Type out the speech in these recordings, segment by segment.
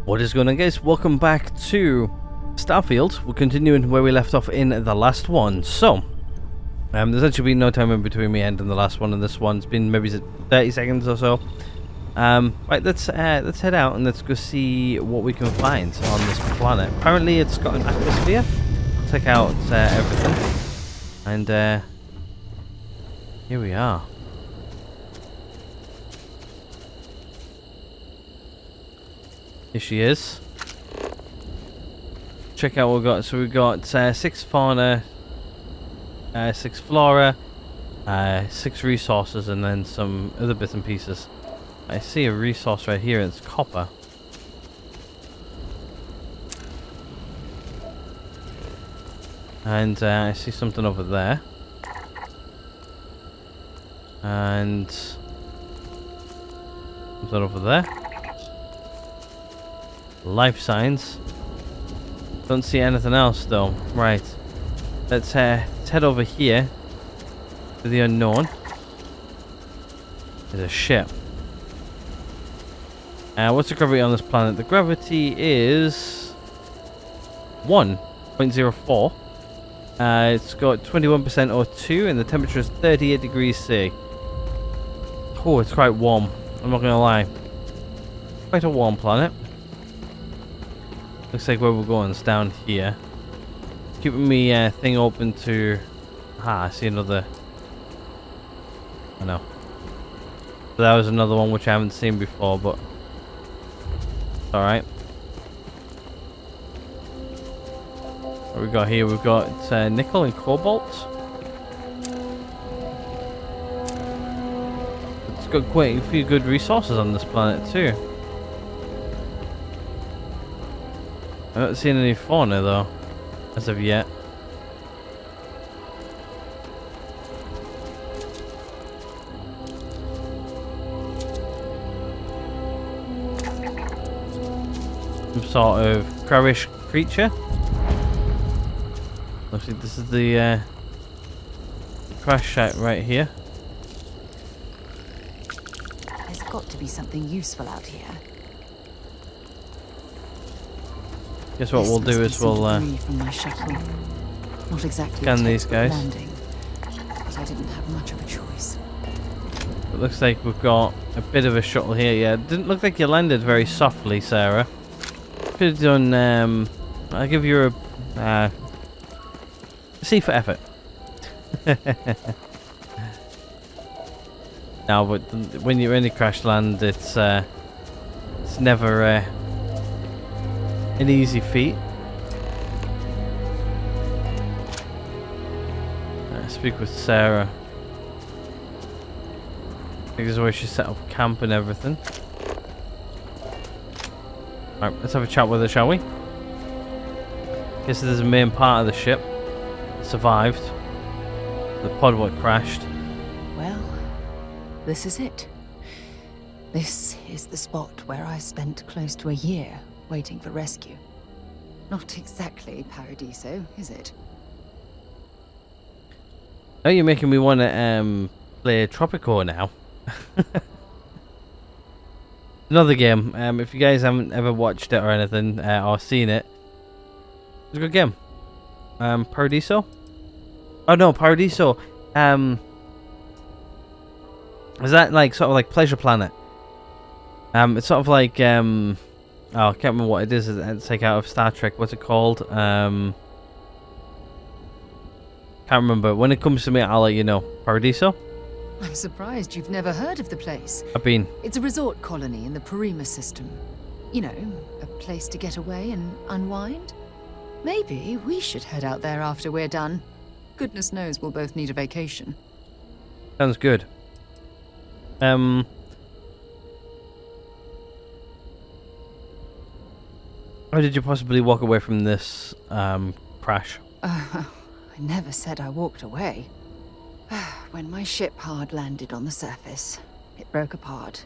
What is going on, guys? Welcome back to Starfield. We're continuing where we left off in the last one. So, there's actually been no time in between me ending the last one and this one. It's been maybe 30 seconds or so. Right, let's head out and let's go see what we can find on this planet. Apparently, it's got an atmosphere. Check out everything, and here we are. Here she is. Check out what we've got. So we've got 6 fauna, 6 flora, 6 resources, and then some other bits and pieces. I see a resource right here. It's copper. And I see something over there. And something over there. Life signs. Don't see anything else though. Right. Let's head over here to the unknown. There's a ship. What's the gravity on this planet? The gravity is 1.04. It's got 21% O2 and the temperature is 38 degrees C. Oh, it's quite warm. I'm not gonna lie. Quite a warm planet. Looks like where we're going is down here. Keeping me thing open to... I see another... I know. So that was another one which I haven't seen before, but... It's alright. What we got here? We've got nickel and cobalt. It's got quite a few good resources on this planet too. I haven't seen any fauna though, as of yet. Some sort of crabbish creature. Looks like this is the crash site right here. There's got to be something useful out here. Guess what we'll do is we'll from my shuttle. Not exactly scan these guys. Landing, but I didn't have much of a choice. It looks like we've got a bit of a shuttle here. Yeah, it didn't look like you landed very softly, Sarah. Could have done. I'll give you a C for effort. No, but when you're in a crash land, it's never an easy feat. Speak with Sarah. I think this is where she set up camp and everything. Alright, let's have a chat with her, shall we? Guess this is the main part of the ship. It survived. The pod what crashed. Well, this is it. This is the spot where I spent close to a year waiting for rescue. Not exactly Paradiso, is it? Oh, you're making me want to play Tropico now. Another game. If you guys haven't ever watched it or anything or seen it, it's a good game. Paradiso. Oh no, Paradiso. Is that like sort of like Pleasure Planet? It's sort of like oh, I can't remember what it is. It's like out of Star Trek. What's it called? Can't remember. When it comes to me, I'll let you know. Paradiso? I'm surprised you've never heard of the place. I've been. It's a resort colony in the Memoriam system. You know, a place to get away and unwind. Maybe we should head out there after we're done. Goodness knows we'll both need a vacation. Sounds good. How did you possibly walk away from this crash? I never said I walked away. When my ship hard landed on the surface, it broke apart.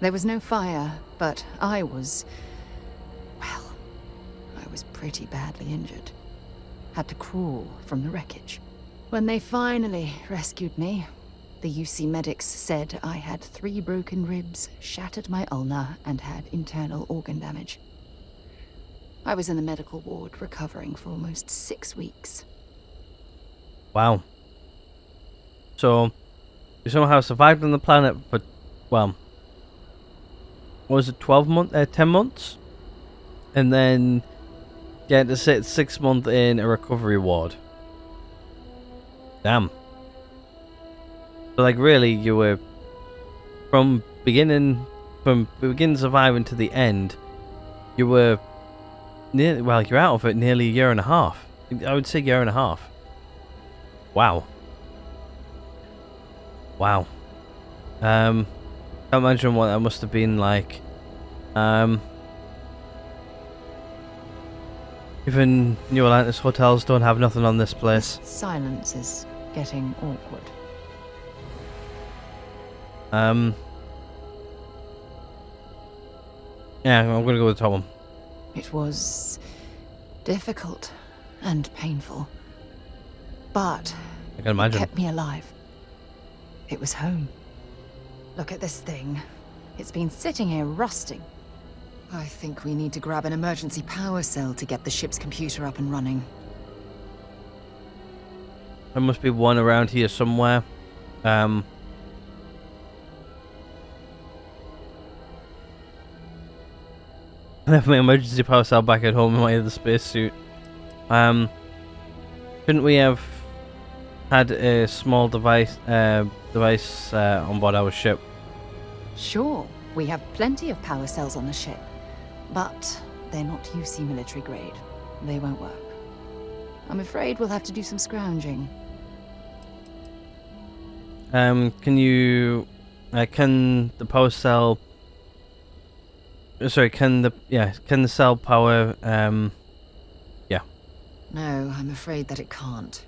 There was no fire, but I was pretty badly injured. Had to crawl from the wreckage. When they finally rescued me, The UC medics said I had 3 broken ribs, shattered my ulna, and had internal organ damage. I was in the medical ward recovering for almost 6 weeks. Wow. So, you somehow survived on the planet for, well, what was it, 10 months? And then get to sit 6 months in a recovery ward. Damn. So, like, really, you were from beginning surviving to the end, you were nearly, well, you're out of it nearly a year and a half. I would say year and a half. Wow. Wow. Can't imagine what that must have been like. Even New Atlantis hotels don't have nothing on this place. This silence is getting awkward. Yeah, I'm gonna go with the top one. It was difficult and painful, but I can imagine. it kept me alive. It was home. Look at this thing. It's been sitting here rusting. I think we need to grab an emergency power cell to get the ship's computer up and running. There must be one around here somewhere. I left my emergency power cell back at home in my other spacesuit. Couldn't we have had a small device on board our ship? Sure, we have plenty of power cells on the ship, but they're not UC military grade. They won't work. I'm afraid we'll have to do some scrounging. Can you... can the power cell... Sorry, can the cell power... Yeah. No, I'm afraid that it can't.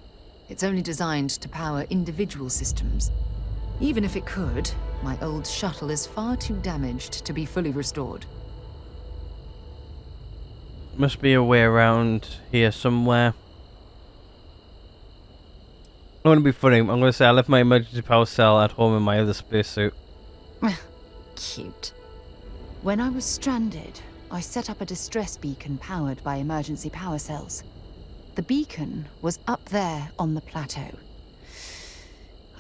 It's only designed to power individual systems. Even if it could, my old shuttle is far too damaged to be fully restored. Must be a way around here somewhere. I'm gonna be funny. I'm gonna say I left my emergency power cell at home in my other spacesuit. Cute. When I was stranded, I set up a distress beacon powered by emergency power cells. The beacon was up there on the plateau.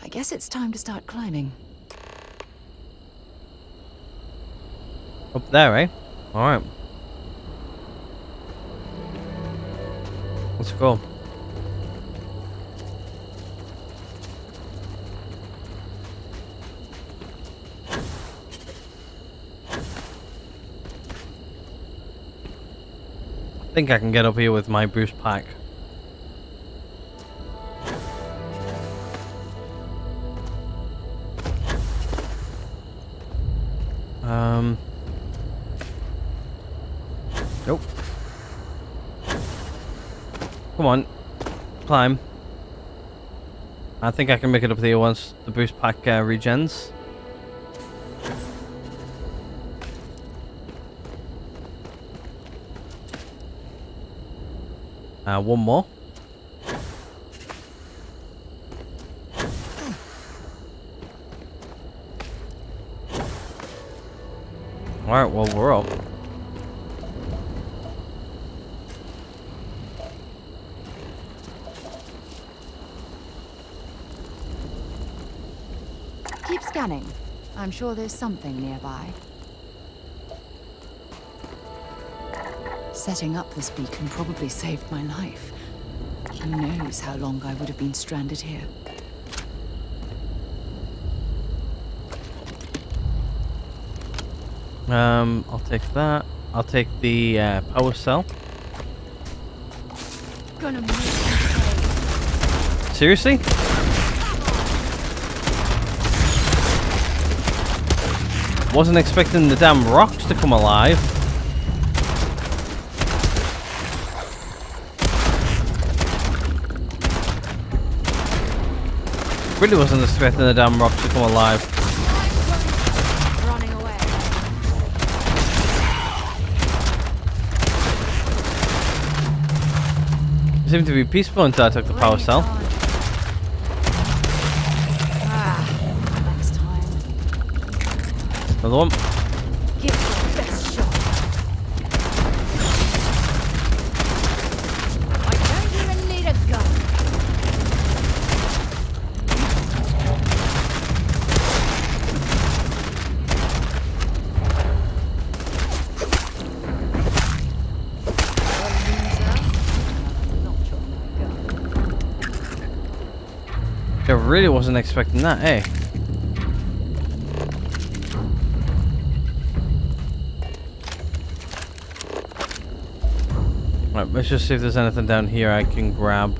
I guess it's time to start climbing. Up there, eh? Alright. Let's go. I think I can get up here with my boost pack. Nope. Come on. Climb. I think I can make it up there once the boost pack regens. One more. Alright, well, we're up. Keep scanning. I'm sure there's something nearby. Setting up this beacon probably saved my life. Who knows how long I would have been stranded here. I'll take that. I'll take the power cell. Gonna make Seriously? Wasn't expecting the damn rocks to come alive. Really wasn't expecting the damn rocks to come alive. running away. It seemed to be peaceful until I took the power cell. Another one. Give it your best shot. I don't even need a gun. I really wasn't expecting that, eh? Right, let's just see if there's anything down here I can grab.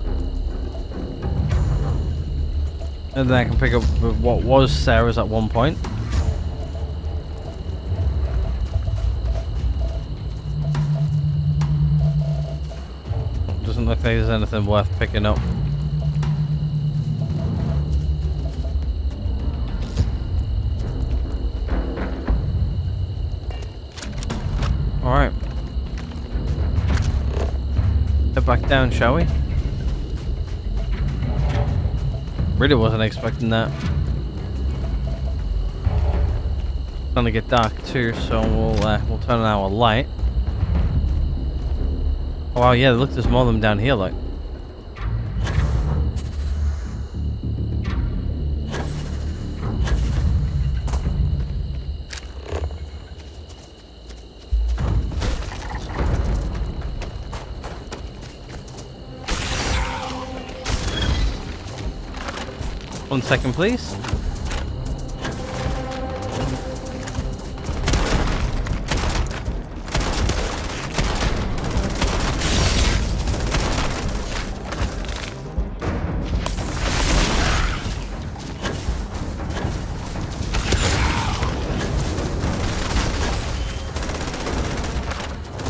And then I can pick up what was Sarah's at one point. Doesn't look like there's anything worth picking up. Alright. Head back down, shall we? Really wasn't expecting that. It's gonna get dark too, so we'll turn on our light. Oh wow, yeah, look, there's more of them down here, like. One second, please.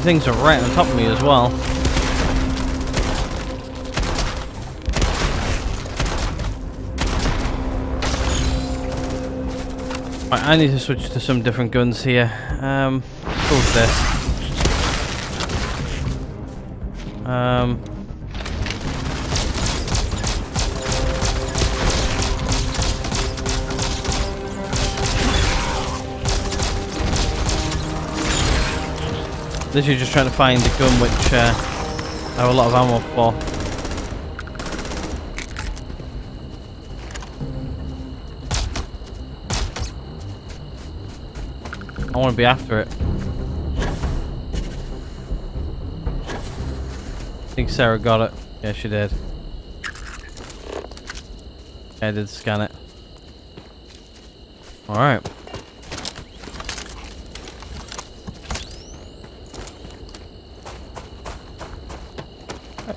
Things are right on top of me as well. Right, I need to switch to some different guns here. What's this? Literally just trying to find the gun which I have a lot of ammo for. I want to be after it. I think Sarah got it. Yeah, she did. Yeah, I did scan it. Alright.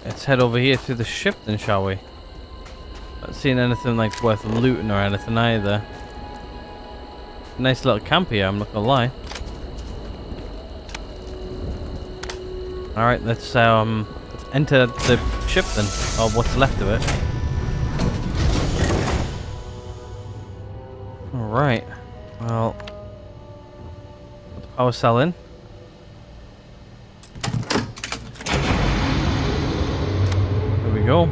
Let's head over here to the ship then, shall we? Not seeing anything like worth looting or anything either. Nice little camp here, I'm not gonna lie. Alright, let's enter the ship then, or what's left of it. Alright, well, put the power cell in. There we go.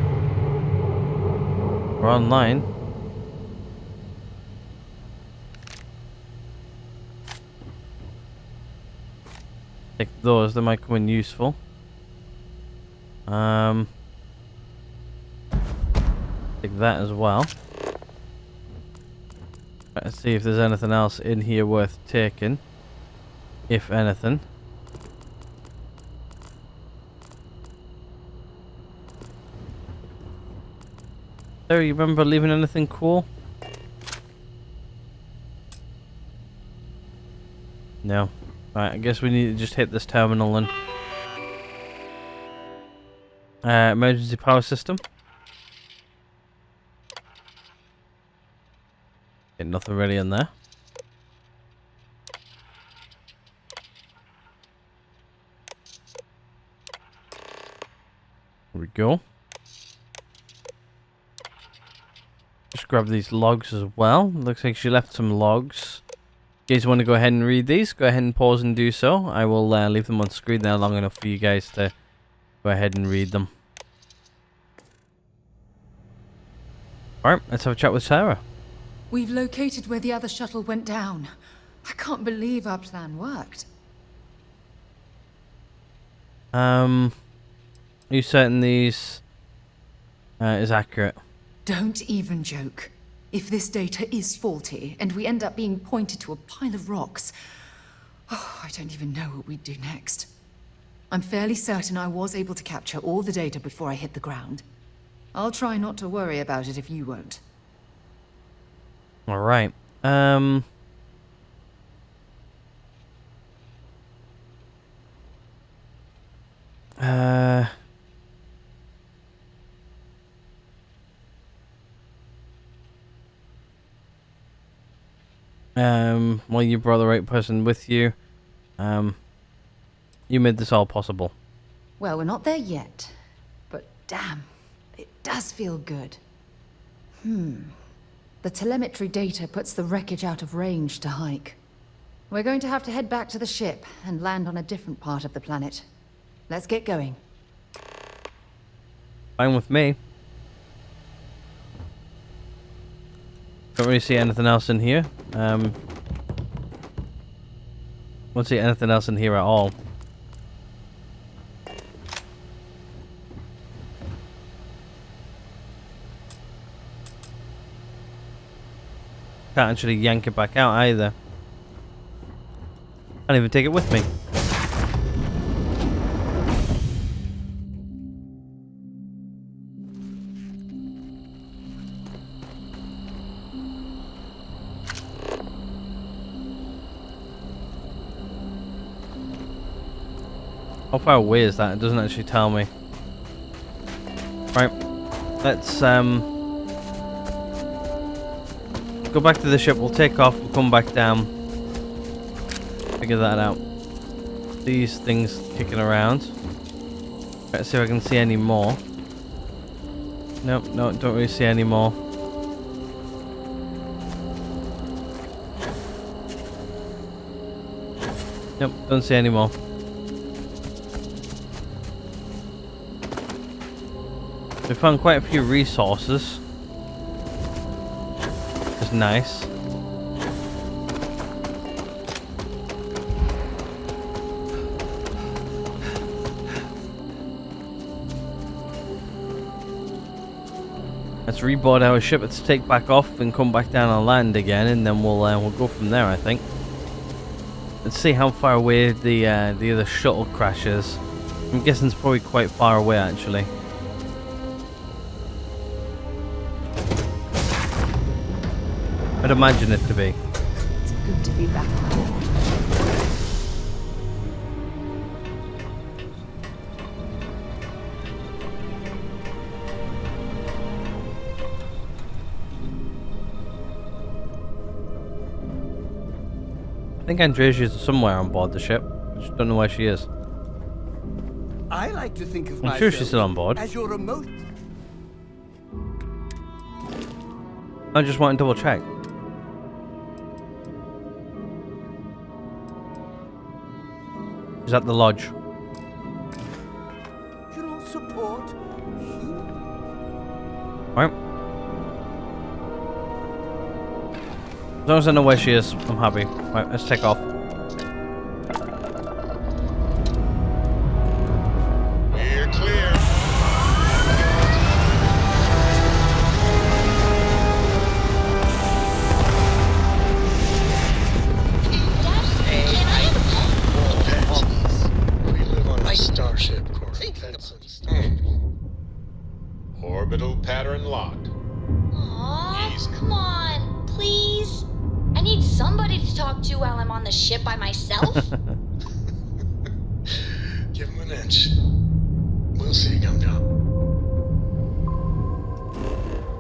We're online. Take those, they might come in useful. Take that as well. Let's see if there's anything else in here worth taking. If anything. Sarah, you remember leaving anything cool? No. Right, I guess we need to just hit this terminal then. Emergency power system. Get nothing really in there. There we go. Just grab these logs as well. Looks like she left some logs. If you guys want to go ahead and read these, go ahead and pause and do so. I will leave them on screen there long enough for you guys to go ahead and read them. Alright, let's have a chat with Sarah. We've located where the other shuttle went down. I can't believe our plan worked. Are you certain these is accurate? Don't even joke. If this data is faulty, and we end up being pointed to a pile of rocks, I don't even know what we'd do next. I'm fairly certain I was able to capture all the data before I hit the ground. I'll try not to worry about it if you won't. Alright. Well, you brought the right person with you. You made this all possible. Well, we're not there yet. But damn, it does feel good. The telemetry data puts the wreckage out of range to hike. We're going to have to head back to the ship and land on a different part of the planet. Let's get going. Fine with me. Don't really see anything else in here. Won't see anything else in here at all. Can't actually yank it back out either. Can't even take it with me. How far away is that? It doesn't actually tell me. Right. Let's go back to the ship. We'll take off. We'll come back down. Figure that out. These things kicking around. Let's see if I can see any more. Nope, no, don't really see any more. Nope, don't see any more. We found quite a few resources. Which is nice. Let's reboard our ship. Let's take back off and come back down on land again, and then we'll go from there, I think. Let's see how far away the other shuttle crash is. I'm guessing it's probably quite far away, actually. I'd imagine it to be. It's good to be back on board. I think Andrea's somewhere on board the ship. I just don't know where she is. I like to think of I'm sure she's still on board. as your remote. I just want to double check. She's at the lodge. Support. Right. As long as I know where she is, I'm happy. Right, let's take off. We're clear. We live on a starship, Corey. That's orbital pattern lock. Aw, Easy. come on, please. I need somebody to talk to while I'm on the ship by myself. Give him an inch. We'll see, Gum Gum.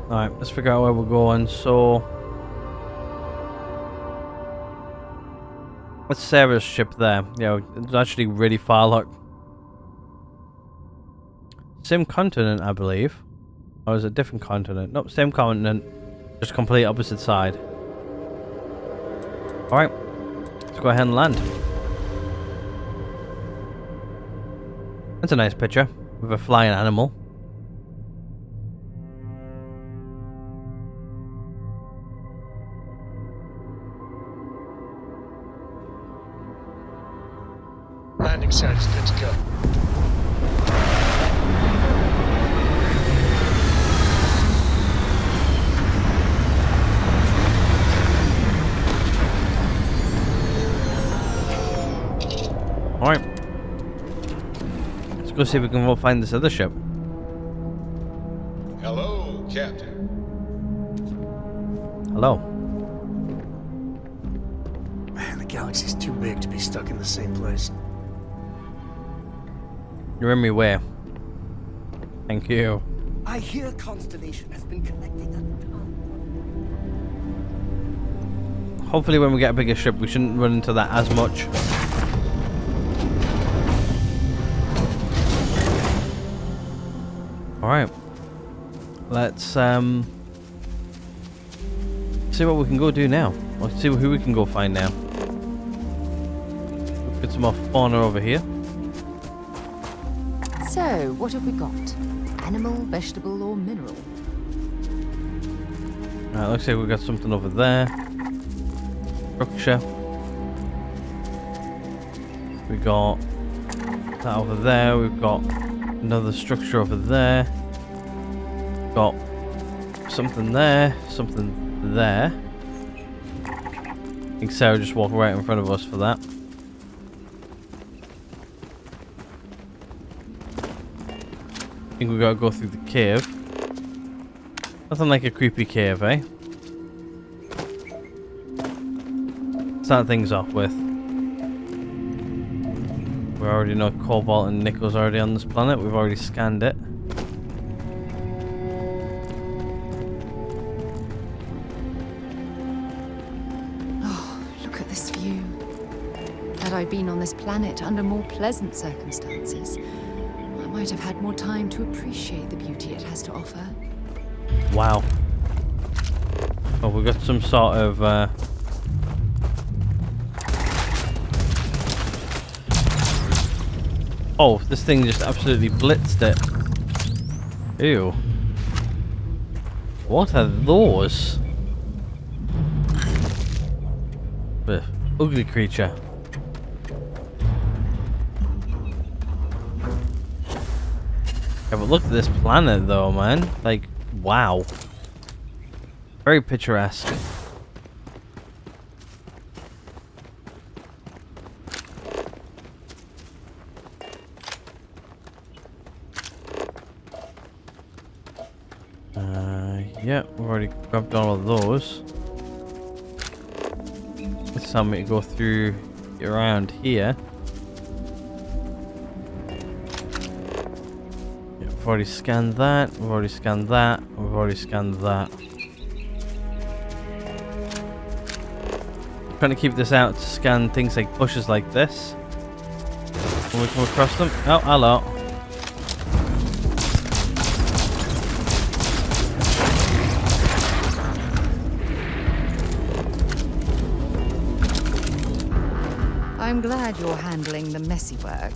Alright, let's figure out where we're going. So, what's Sarah's ship there? Yeah, it's actually really far. Look. Same continent, I believe. Or is it a different continent? Nope, same continent. Just complete opposite side. Alright, let's go ahead and land. That's a nice picture with a flying animal. side is good to go. Alright. Let's go see if we can go find this other ship. Hello, Captain. Hello. Man, the galaxy's too big to be stuck in the same place. You're in my way. Thank you. I hear Constellation has been collecting a ton. Hopefully when we get a bigger ship we shouldn't run into that as much. Alright. Let's see what we can go do now. Let's see who we can go find now. Get some more fauna over here. So, what have we got? Animal, vegetable, or mineral? Alright, looks like we got something over there. Structure. We got that over there. We've got another structure over there. Got something there. Something there. I think Sarah just walked right in front of us for that. I think we gotta go through the cave. Nothing like a creepy cave, eh? Start things off with. We already know cobalt and nickel's already on this planet. We've already scanned it. Oh, look at this view. Had I been on this planet under more pleasant circumstances, I might have had more time to appreciate the beauty it has to offer. Wow. Oh, we've got some sort of oh, this thing just absolutely blitzed it. Ew. What are those? Ugh, ugly creature. Yeah, but look at this planet though, man. Like, wow. Very picturesque. Yeah, we've already grabbed all of those. It's time to go through around here. Yeah, we've already scanned that, we've already scanned that, we've already scanned that. I'm trying to keep this out to scan things like bushes like this. When we come across them. Oh, hello. I'm glad you're handling the messy work.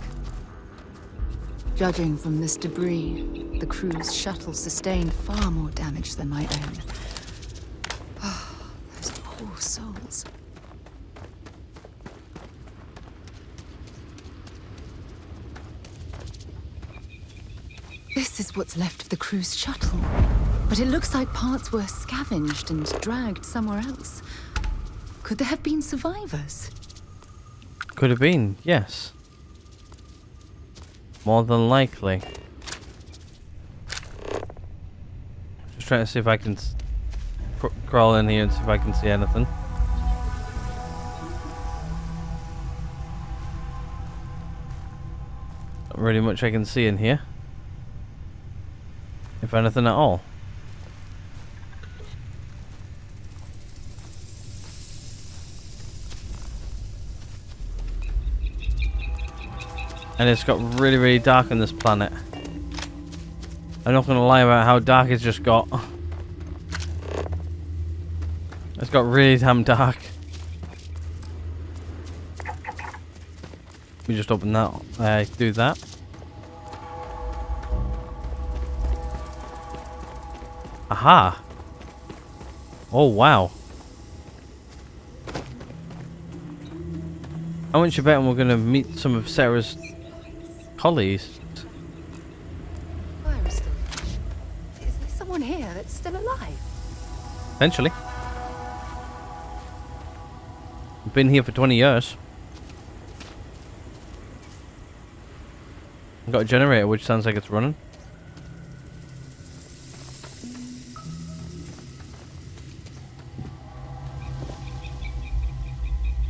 Judging from this debris, the crew's shuttle sustained far more damage than my own. Oh, those poor souls. This is what's left of the crew's shuttle. But it looks like parts were scavenged and dragged somewhere else. Could there have been survivors? Could have been, yes. More than likely. Just trying to see if I can crawl in here and see if I can see anything. Not really much I can see in here. If anything at all. And it's got really, really dark on this planet. I'm not gonna lie about how dark it's just got. It's got really damn dark. We just open that. Do that. Aha! Oh wow! How much you betting we're gonna meet some of Sarah's Collies. Fire is still fresh. Is there someone here that's still alive? Potentially. Been here for 20 years. Got a generator which sounds like it's running.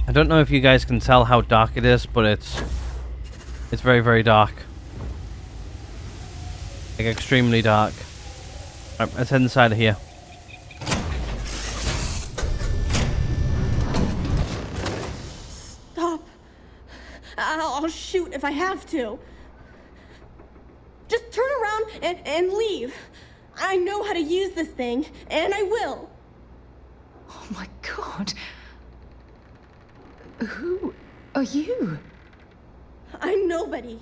I don't know if you guys can tell how dark it is, but it's very, very dark. Like extremely dark. Right, let's head inside of here. Stop. I'll shoot if I have to. Just turn around and leave. I know how to use this thing, and I will. Oh my god. Who are you? I'm nobody.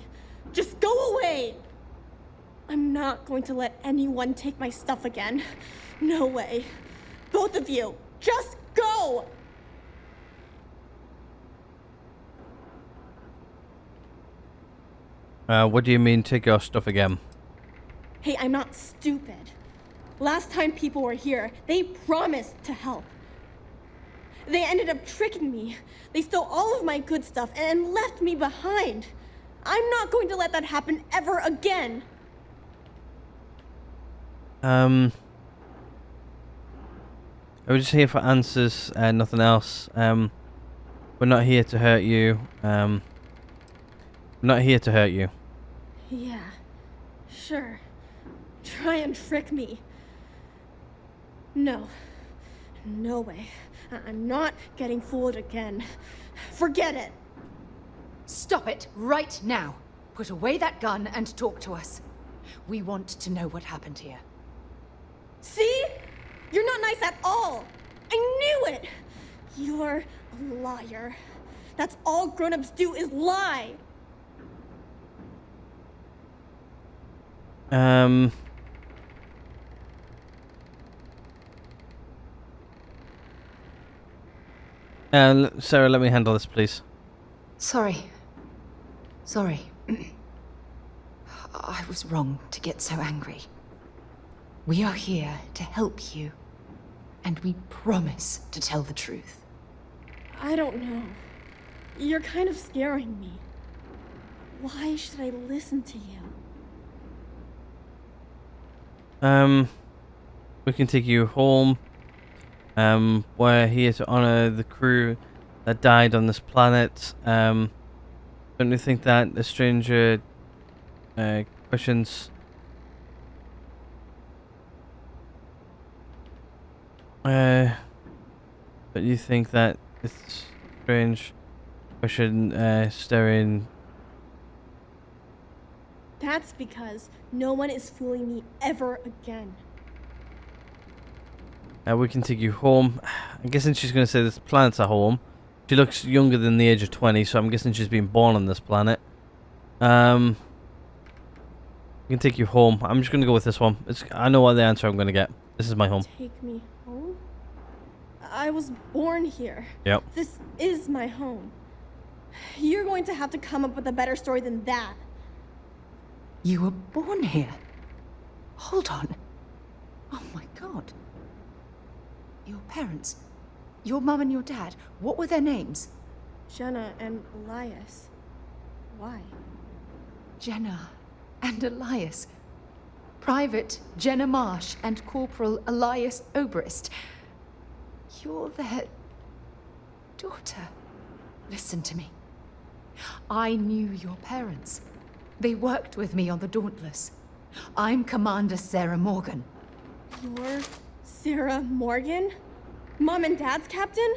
Just go away. I'm not going to let anyone take my stuff again. No way. Both of you, just go! What do you mean take your stuff again? Hey, I'm not stupid. Last time people were here, they promised to help. They ended up tricking me. They stole all of my good stuff and left me behind. I'm not going to let that happen ever again. I was just here for answers and nothing else. We're not here to hurt you. We're not here to hurt you. Yeah, sure. Try and trick me. No. No way. I'm not getting fooled again. Forget it. Stop it right now. Put away that gun and talk to us. We want to know what happened here. See? You're not nice at all. I knew it. You're a liar. That's all grown-ups do is lie. Sarah, let me handle this, please. Sorry. I was wrong to get so angry. We are here to help you, and we promise to tell the truth. I don't know. You're kind of scaring me. Why should I listen to you? We can take you home. We're here to honor the crew that died on this planet. Don't you think that the stranger questions but you think that it's strange question staring. That's because no one is fooling me ever again. We can take you home. I'm guessing she's going to say this planet's a home. She looks younger than the age of 20, so I'm guessing she's been born on this planet. We can take you home. I'm just going to go with this one. I know what the answer I'm going to get. This is my home. Take me home? I was born here. Yep. This is my home. You're going to have to come up with a better story than that. You were born here? Hold on. Oh my god. Your parents, your mum and your dad, what were their names? Jenna and Elias. Why? Jenna and Elias. Private Jenna Marsh and Corporal Elias Obrist. You're their daughter. Listen to me. I knew your parents. They worked with me on the Dauntless. I'm Commander Sarah Morgan. You're Sarah Morgan? Mom and Dad's captain?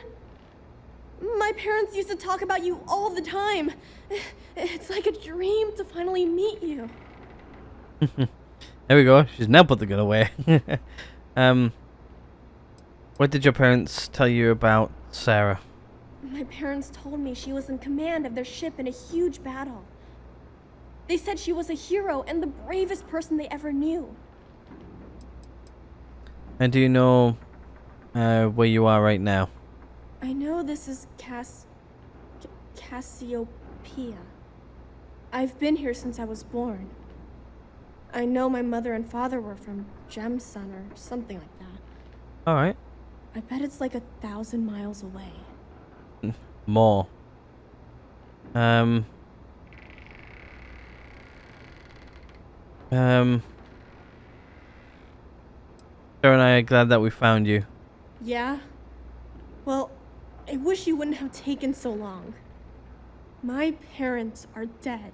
My parents used to talk about you all the time. It's like a dream to finally meet you. There we go. She's now put the gun away. What did your parents tell you about Sarah? My parents told me she was in command of their ship in a huge battle. They said she was a hero and the bravest person they ever knew. And do you know where you are right now? I know this is Cassiopeia. I've been here since I was born. I know my mother and father were from Gemsun or something like that. Alright. I bet it's like 1,000 miles away. More. Sarah and I are glad that we found you. Yeah? Well, I wish you wouldn't have taken so long. My parents are dead.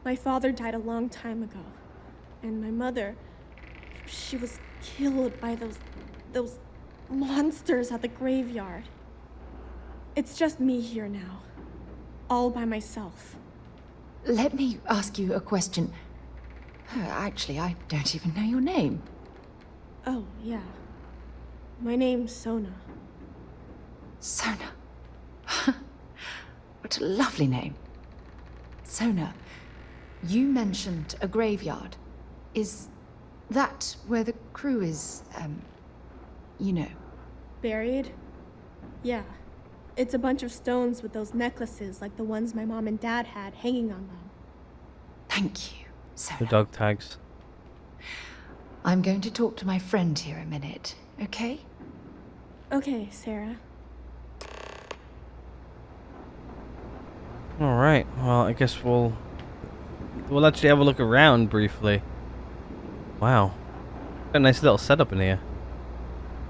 My father died a long time ago. And my mother, she was killed by those monsters at the graveyard. It's just me here now. All by myself. Let me ask you a question. Actually, I don't even know your name. Oh, yeah. My name's Sona. Sona. What a lovely name. Sona, you mentioned a graveyard. Is that where the crew is, you know? Buried? Yeah. It's a bunch of stones with those necklaces like the ones my mom and dad had hanging on them. Thank you, Sona. The dog tags. I'm going to talk to my friend here a minute, okay? Okay, Sarah. Alright, well, I guess we'll actually have a look around briefly. Wow. Got a nice little setup in here.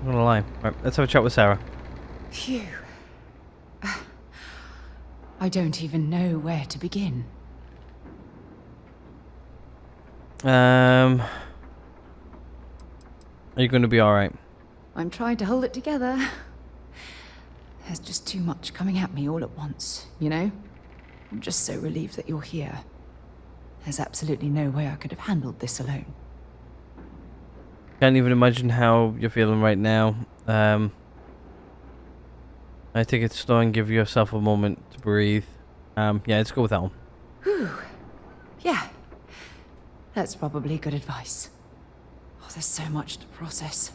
I'm not gonna lie. Right, let's have a chat with Sarah. Phew. I don't even know where to begin. Are you going to be alright? I'm trying to hold it together. There's just too much coming at me all at once, you know? I'm just so relieved that you're here. There's absolutely no way I could have handled this alone. Can't even imagine how you're feeling right now. I think it's slow and give yourself a moment to breathe. Yeah, let's go with that one. Whew. Yeah. That's probably good advice. Oh, there's so much to process.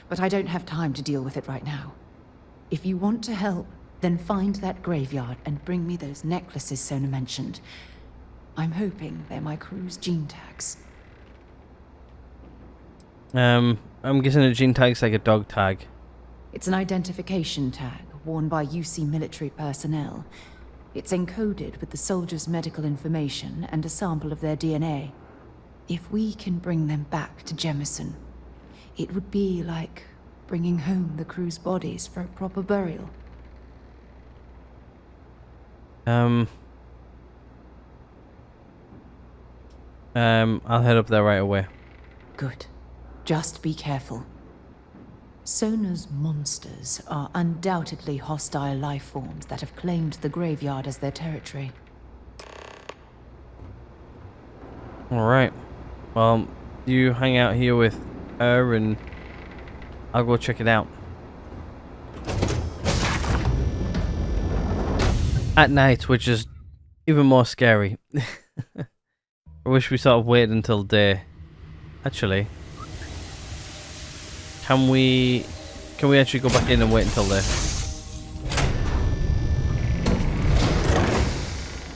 But I don't have time to deal with it right now. If you want to help, then find that graveyard and bring me those necklaces Sona mentioned. I'm hoping they're my crew's gene tags. I'm guessing a gene tag's like a dog tag. It's an identification tag worn by UC military personnel. It's encoded with the soldiers' medical information and a sample of their DNA. If we can bring them back to Jemison, it would be like bringing home the crew's bodies for a proper burial. I'll head up there right away. Good. Just be careful. Sona's monsters are undoubtedly hostile life forms that have claimed the graveyard as their territory. Alright. Well, you hang out here with her and I'll go check it out. At night, which is even more scary. I wish we sort of waited until day. Actually, can we actually go back in and wait until day?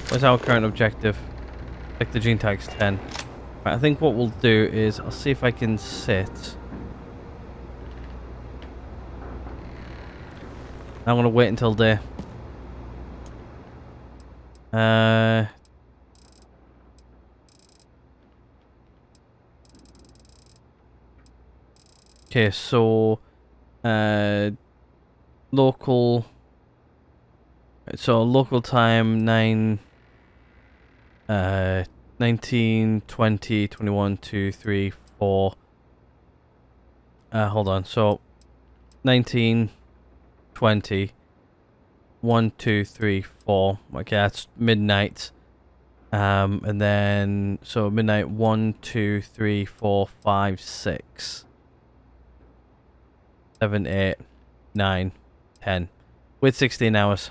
What's our current objective? Like the gene tag's 10. Right, I think what we'll do is I'll see if I can sit. I'm gonna wait until day. Okay, so local time 19, 20, 21, 2, 3, 4. Hold on. So 19, 20, 1, 2, 3, 4. Okay, that's midnight. And then so midnight 1, 2, 3, 4, 5, 6. 7, 8, 9, 10. With 16 hours.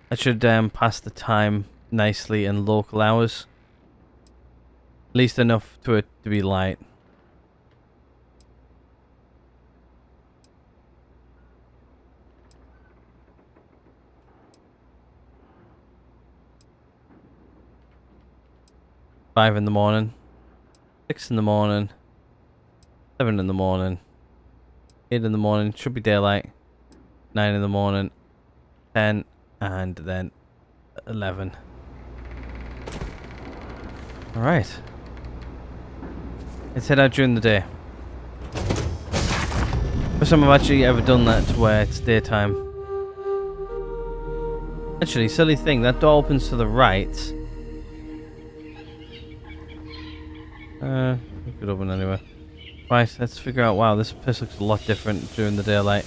That should pass the time nicely in local hours. At least enough to it to be light. 5 in the morning, 6 in the morning, 7 in the morning, 8 in the morning, should be daylight, 9 in the morning, 10, and then 11. Alright. Let's head out during the day. First time I've actually ever done that to where it's daytime. Actually, silly thing, that door opens to the right. It could open anyway. Right, let's figure out. Wow, this place looks a lot different during the daylight.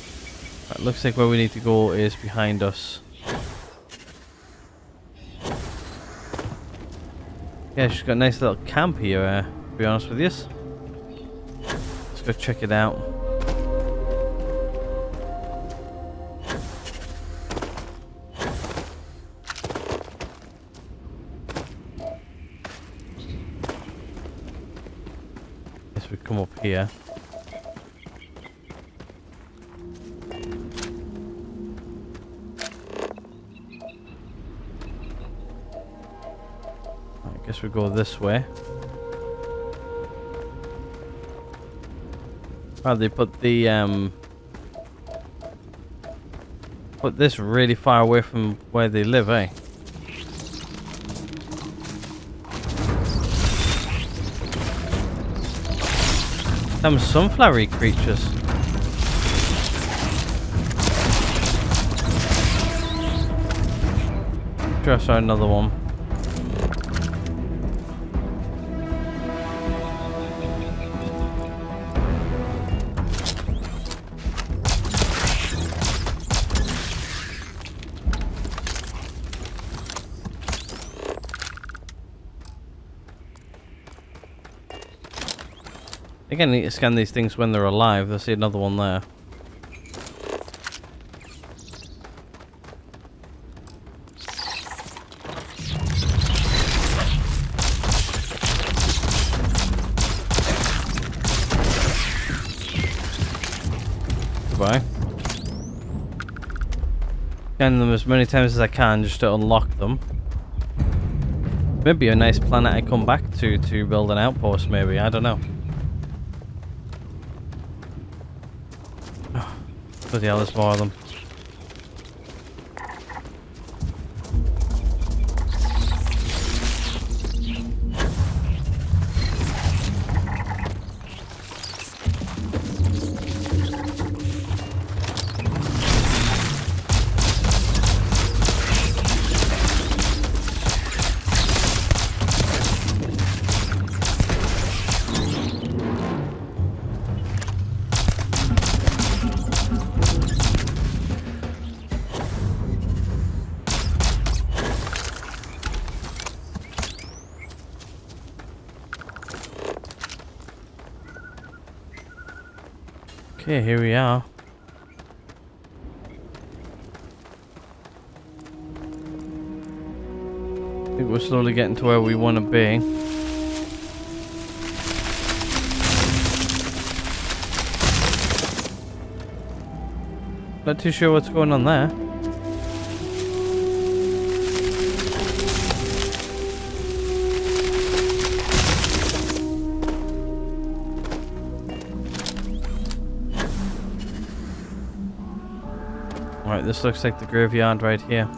Right, looks like where we need to go is behind us. Yeah, she's got a nice little camp here, to be honest with you. Let's go check it out. Guess we come up here. I guess we go this way. Oh, they put the put this really far away from where they live, eh? Them sunflowery creatures. Sure, I saw another one. Again, I need to scan these things when they're alive. I see another one there. Goodbye. Scan them as many times as I can just to unlock them. Maybe a nice planet I come back to build an outpost, maybe. I don't know. Bloody hell, there's more of them. Okay, here we are. I think we're slowly getting to where we want to be. Not too sure what's going on there. Right, this looks like the graveyard right here.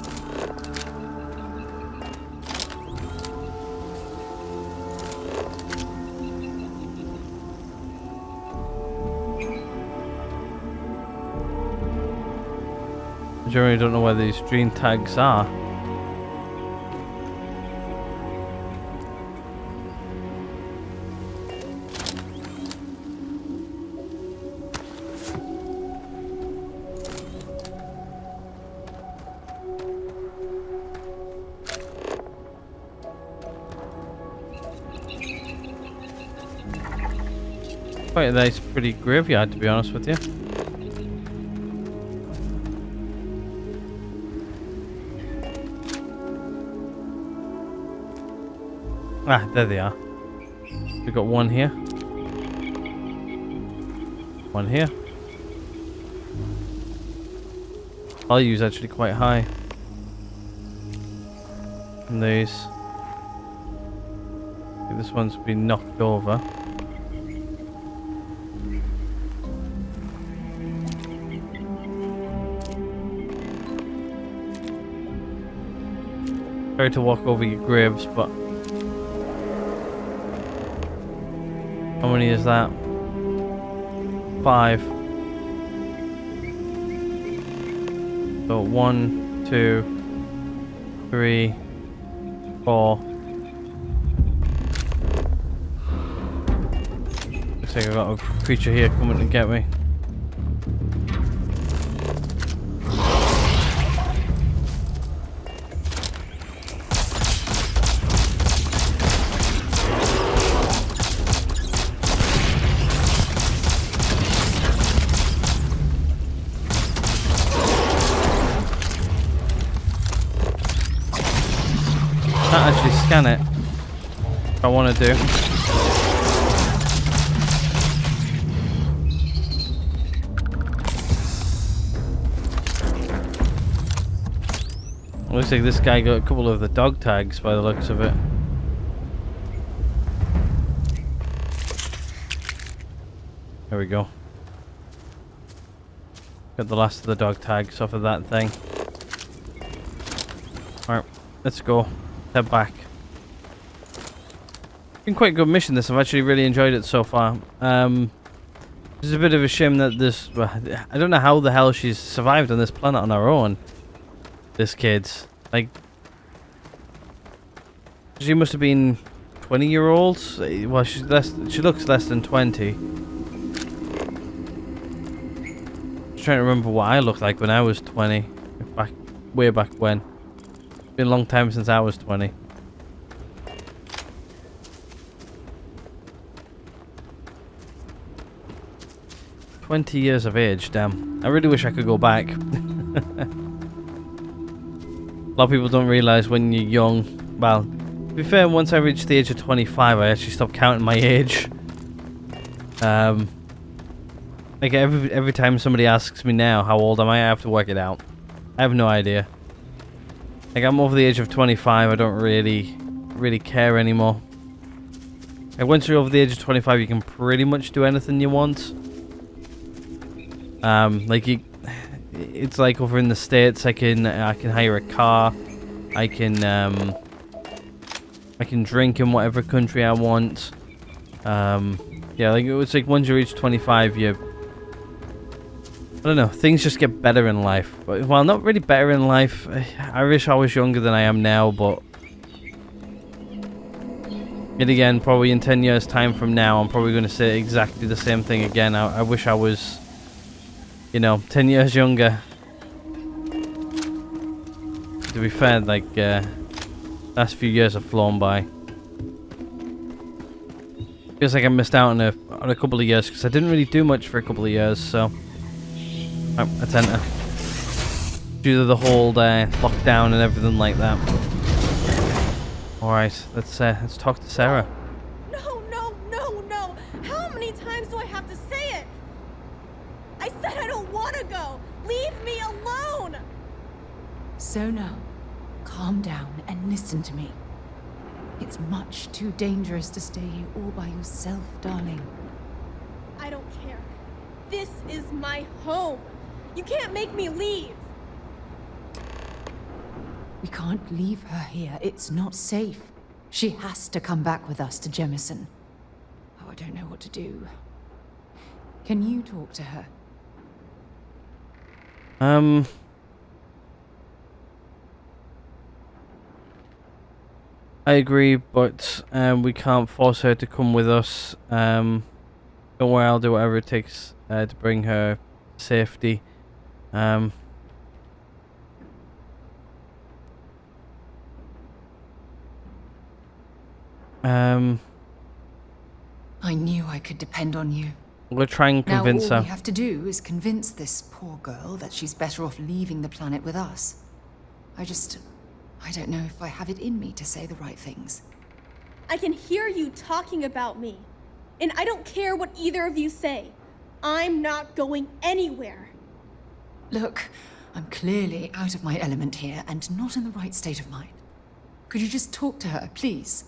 I generally don't know where these dream tags are. Quite a nice, pretty graveyard, to be honest with you. Ah, there they are. We've got one here. One here. Value's actually quite high. And these. This one's been knocked over. Sorry to walk over your graves, but how many is that? 5. So 1, 2, 3, 4. Looks like I've got a creature here coming to get me. Can't actually scan it. If I want to do. Looks like this guy got a couple of the dog tags by the looks of it. There we go. Got the last of the dog tags off of that thing. Alright, let's go. Head back. Been quite a good mission this. I've actually really enjoyed it so far. It's a bit of a shame that this... I don't know how the hell she's survived on this planet on her own. This kid's. Like... She must have been 20-year-old. Well, she looks less than 20. Just trying to remember what I looked like when I was 20. Way back when. Been a long time since I was 20. Years of age, damn. I really wish I could go back. A lot of people don't realise when you're young. Well, to be fair, once I reached the age of 25, I actually stopped counting my age. Like every time somebody asks me now how old am I have to work it out. I have no idea. Like, I'm over the age of 25, I don't really care anymore. Like, once you're over the age of 25, you can pretty much do anything you want. Like, it's like over in the States, I can hire a car, I can drink in whatever country I want. Yeah, like, it's like once you reach 25, I don't know, things just get better in life. Well, not really better in life. I wish I was younger than I am now, but yet again, probably in 10 years' time from now, I'm probably going to say exactly the same thing again. I wish I was, 10 years younger. To be fair, like, last few years have flown by. Feels like I missed out on a couple of years, because I didn't really do much for a couple of years, so... I tend to... Due to the whole lockdown and everything like that. Alright, let's talk to Sarah. No. How many times do I have to say it? I said I don't want to go. Leave me alone. Sona, calm down and listen to me. It's much too dangerous to stay here all by yourself, darling. I don't care. This is my home. You can't make me leave. We can't leave her here. It's not safe. She has to come back with us to Jemison. Oh, I don't know what to do. Can you talk to her? I agree, but we can't force her to come with us. Don't worry, I'll do whatever it takes to bring her safety. I knew I could depend on you. We'll try and convince now, all her. we have to do is convince this poor girl that she's better off leaving the planet with us. I don't know if I have it in me to say the right things. I can hear you talking about me. And I don't care what either of you say. I'm not going anywhere. Look, I'm clearly out of my element here and not in the right state of mind. Could you just talk to her, please?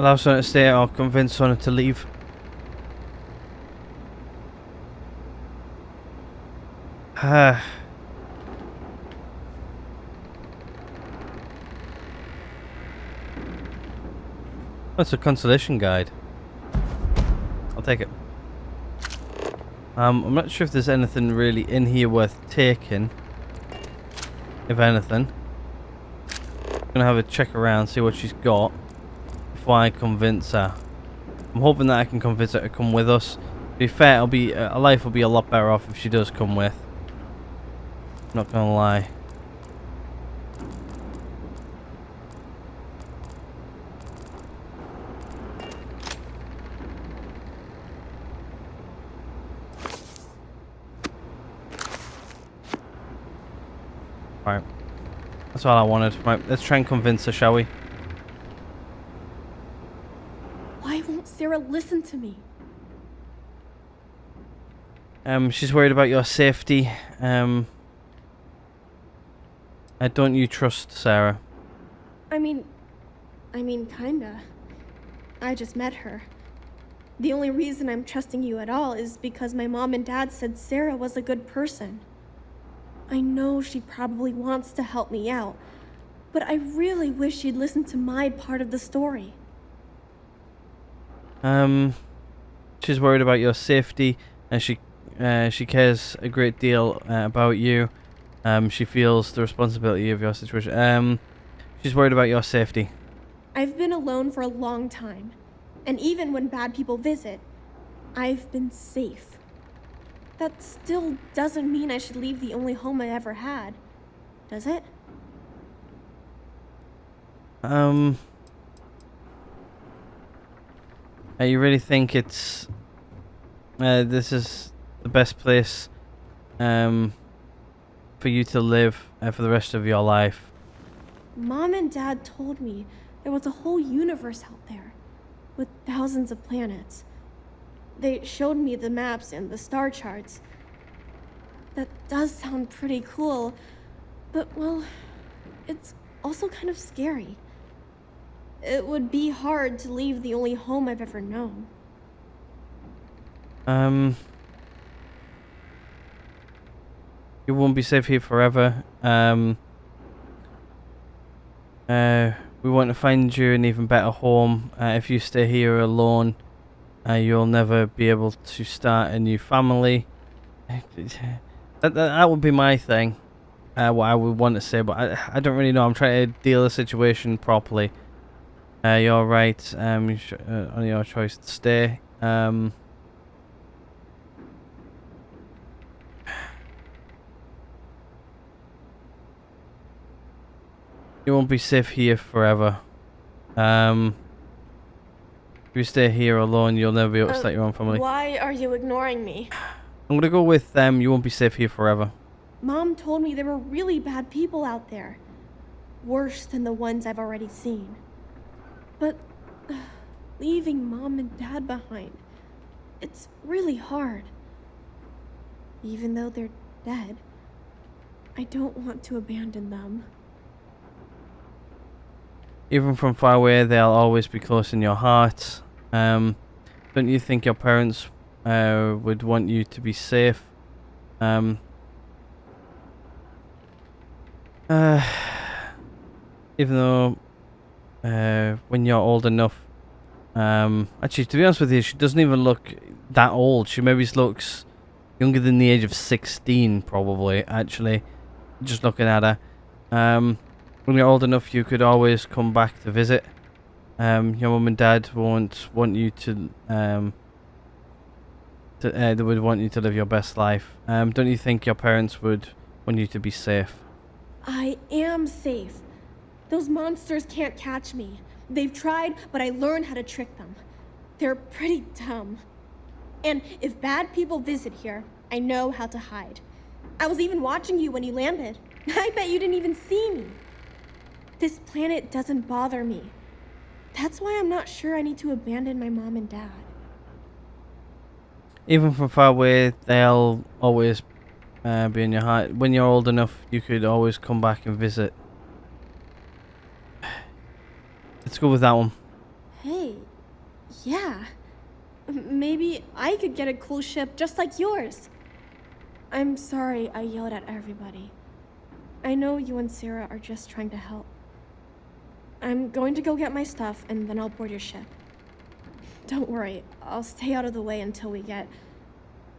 Allow someone to stay or convince someone to leave. Ah. That's a consolation guide. I'll take it. I'm not sure if there's anything really in here worth taking. If anything. I'm gonna have a check around, see what she's got before I convince her. I'm hoping that I can convince her to come with us. To be fair, her life will be a lot better off if she does come with. Not gonna lie. Right. That's all I wanted. Right, let's try and convince her, shall we? Why won't Sarah listen to me? She's worried about your safety. Don't you trust Sarah? I mean, kinda. I just met her. The only reason I'm trusting you at all is because my mom and dad said Sarah was a good person. I know she probably wants to help me out, but I really wish she'd listen to my part of the story. She's worried about your safety, and she cares a great deal about you. She feels the responsibility of your situation. She's worried about your safety. I've been alone for a long time, and even when bad people visit, I've been safe. That still doesn't mean I should leave the only home I ever had, does it? You really think it's this is the best place for you to live for the rest of your life? Mom and Dad told me there was a whole universe out there, with thousands of planets. They showed me the maps and the star charts. That does sound pretty cool, but, well, it's also kind of scary. It would be hard to leave the only home I've ever known. You won't be safe here forever. We want to find you an even better home. If you stay here alone, you'll never be able to start a new family. That would be my thing. What I would want to say, but I don't really know. I'm trying to deal with the situation properly. You're right. On your choice to stay. You won't be safe here forever. If you stay here alone, you'll never be able to start your own family. Why are you ignoring me? I'm gonna go with them. You won't be safe here forever. Mom told me there were really bad people out there. Worse than the ones I've already seen. But leaving Mom and Dad behind, it's really hard. Even though they're dead, I don't want to abandon them. Even from far away, they'll always be close in your heart. Don't you think your parents would want you to be safe? Even though when you're old enough, actually, to be honest with you, she doesn't even look that old. She maybe looks younger than the age of 16, probably. Actually, just looking at her. When you're old enough, you could always come back to visit. Your mum and dad won't want you to. They would want you to live your best life. Don't you think your parents would want you to be safe? I am safe. Those monsters can't catch me. They've tried, but I learned how to trick them. They're pretty dumb. And if bad people visit here, I know how to hide. I was even watching you when you landed. I bet you didn't even see me. This planet doesn't bother me. That's why I'm not sure I need to abandon my mom and dad. Even from far away, they'll always be in your heart. When you're old enough, you could always come back and visit. Let's go with that one. Hey, yeah. Maybe I could get a cool ship just like yours. I'm sorry I yelled at everybody. I know you and Sarah are just trying to help. I'm going to go get my stuff and then I'll board your ship. Don't worry, I'll stay out of the way until we get,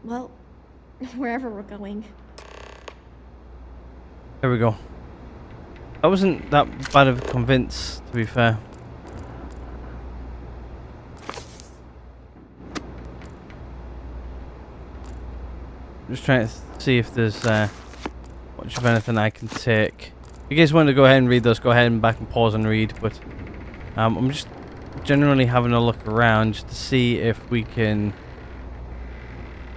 well, wherever we're going. There we go. I wasn't that bad of a convince, to be fair. Just trying to see if there's much of anything I can take. If you guys want to go ahead and read those, go ahead and back and pause and read, but I'm just generally having a look around just to see if we can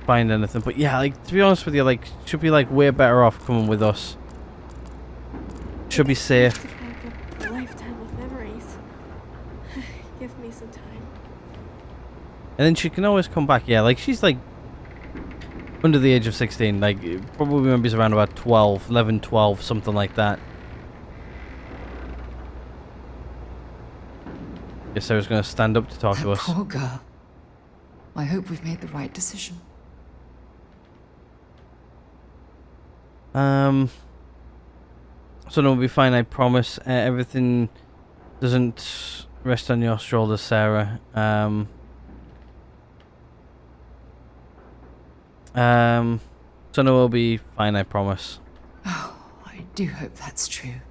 find anything. But yeah, like, to be honest with you, like, should be like way better off coming with us. Should be safe. A lifetime of memories. Give me some time. And then she can always come back. Yeah, like, she's like under the age of 16, like probably maybe around about 12, 11, 12, something like that. Guess Sarah's going to stand up to talk to us. Poor girl. I hope we've made the right decision. So no, we'll be fine, I promise. Everything doesn't rest on your shoulders, Sarah. So no, we'll be fine, I promise. Oh, I do hope that's true.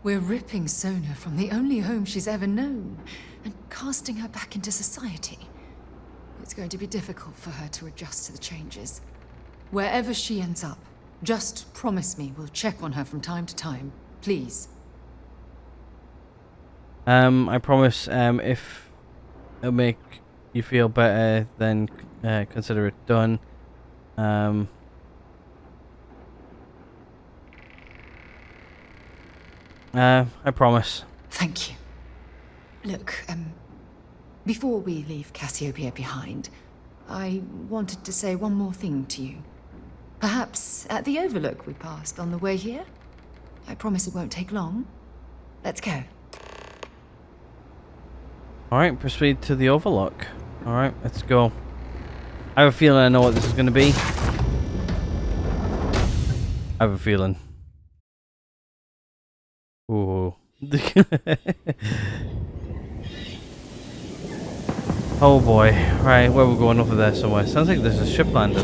We're ripping Sona from the only home she's ever known and casting her back into society. It's going to be difficult for her to adjust to the changes. Wherever she ends up, just promise me we'll check on her from time to time, please. I promise, if it'll make you feel better, then consider it done. I promise. Thank you. Look, before we leave Cassiopeia behind, I wanted to say one more thing to you. Perhaps at the overlook we passed on the way here? I promise it won't take long. Let's go. Alright, proceed to the overlook. Alright, let's go. I have a feeling I know what this is going to be. I have a feeling. Ooh. Oh boy. Right, where we're going over there somewhere. Sounds like there's a ship landing.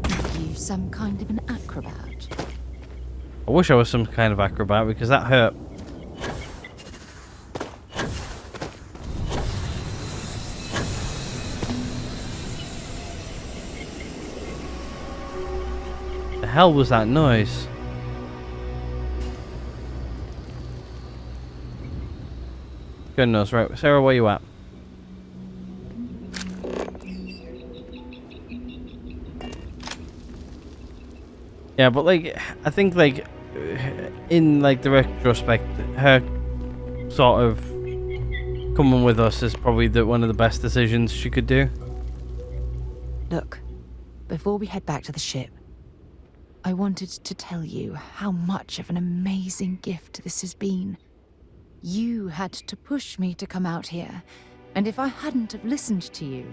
Are you some kind of an acrobat? I wish I was some kind of acrobat because that hurt. The hell was that noise? Goodness, right. Sarah, where you at? Yeah, but like, I think like, in like the retrospect, her sort of coming with us is probably one of the best decisions she could do. Look, before we head back to the ship, I wanted to tell you how much of an amazing gift this has been. You had to push me to come out here, and if I hadn't have listened to you,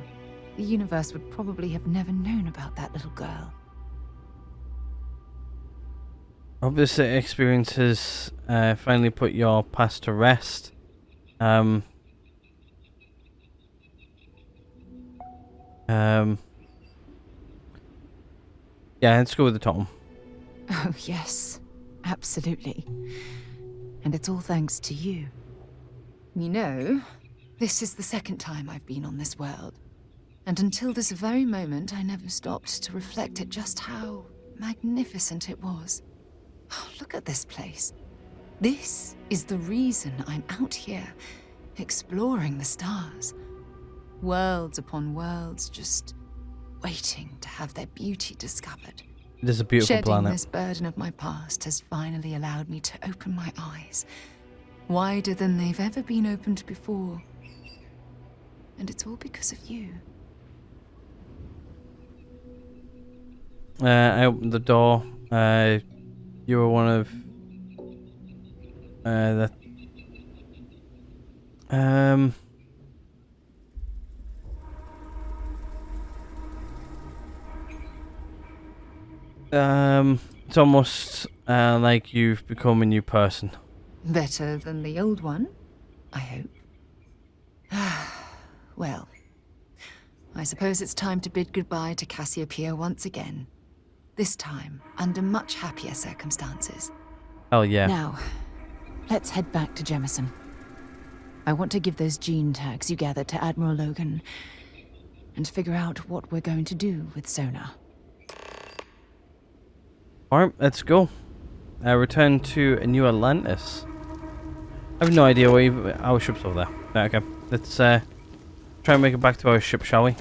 the universe would probably have never known about that little girl. I hope this experience has finally put your past to rest. Yeah, let's go with the Tom. Oh, yes, absolutely. And it's all thanks to you. You know, this is the second time I've been on this world. And until this very moment, I never stopped to reflect at just how magnificent it was. Oh, look at this place. This is the reason I'm out here, exploring the stars. Worlds upon worlds, just waiting to have their beauty discovered. It is a beautiful Shedding planet. this burden of my past has finally allowed me to open my eyes, wider than they've ever been opened before. And it's all because of you. I opened the door. You were one of the It's almost like you've become a new person. Better than the old one, I hope. Well, I suppose it's time to bid goodbye to Cassiopeia once again. This time, under much happier circumstances. Hell yeah. Now, let's head back to Jemison. I want to give those gene tags you gathered to Admiral Logan and figure out what we're going to do with Sona. Alright, let's go. Return to New Atlantis. I have no idea where our ship's over there. Right, okay, let's try and make it back to our ship, shall we?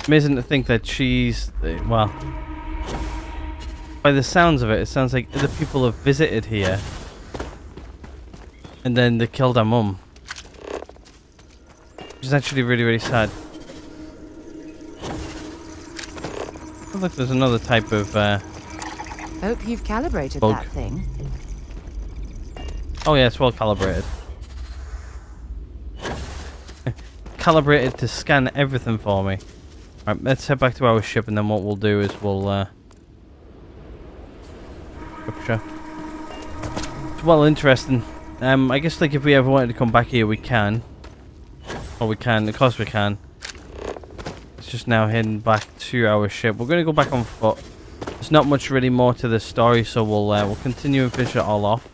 Amazing to think that she's, well, by the sounds of it, it sounds like other people have visited here and then they killed our mum. Which is actually really, really sad. Oh, look, there's another type of Hope you've calibrated bug. that thing. Oh yeah, it's well calibrated. Calibrated to scan everything for me. Right, let's head back to our ship, and then what we'll do is we'll capture. It's well interesting. I guess like if we ever wanted to come back here, we can. Or we can, of course we can. It's just now heading back to our ship. We're gonna go back on foot. There's not much really more to this story, so we'll continue and finish it all off.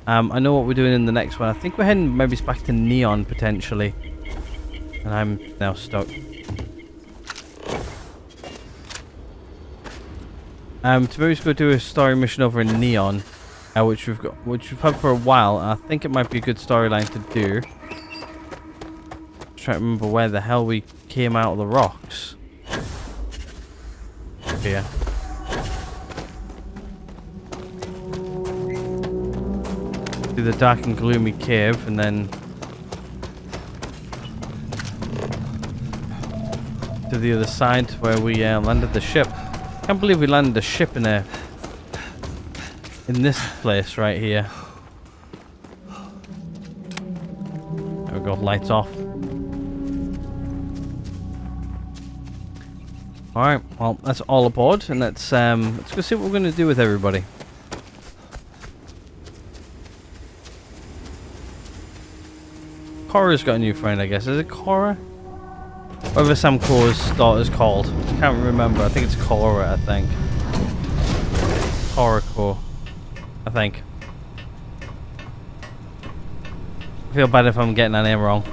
I know what we're doing in the next one. I think we're heading maybe back to Neon potentially. And I'm now stuck. To maybe just go do a story mission over in Neon, which we've had for a while. And I think it might be a good storyline to do. Trying to remember where the hell we came out of the rocks. Here. Through the dark and gloomy cave, and then to the other side where we landed the ship. I can't believe we landed a ship in this place right here. There we go, lights off. Alright, well that's all aboard, and let's go see what we're gonna do with everybody. Cora's got a new friend, I guess. Is it Cora? Whatever Sam Cora's daughter's called. I can't remember. I think it's Cora, I think. Cora, I think. I feel bad if I'm getting that name wrong.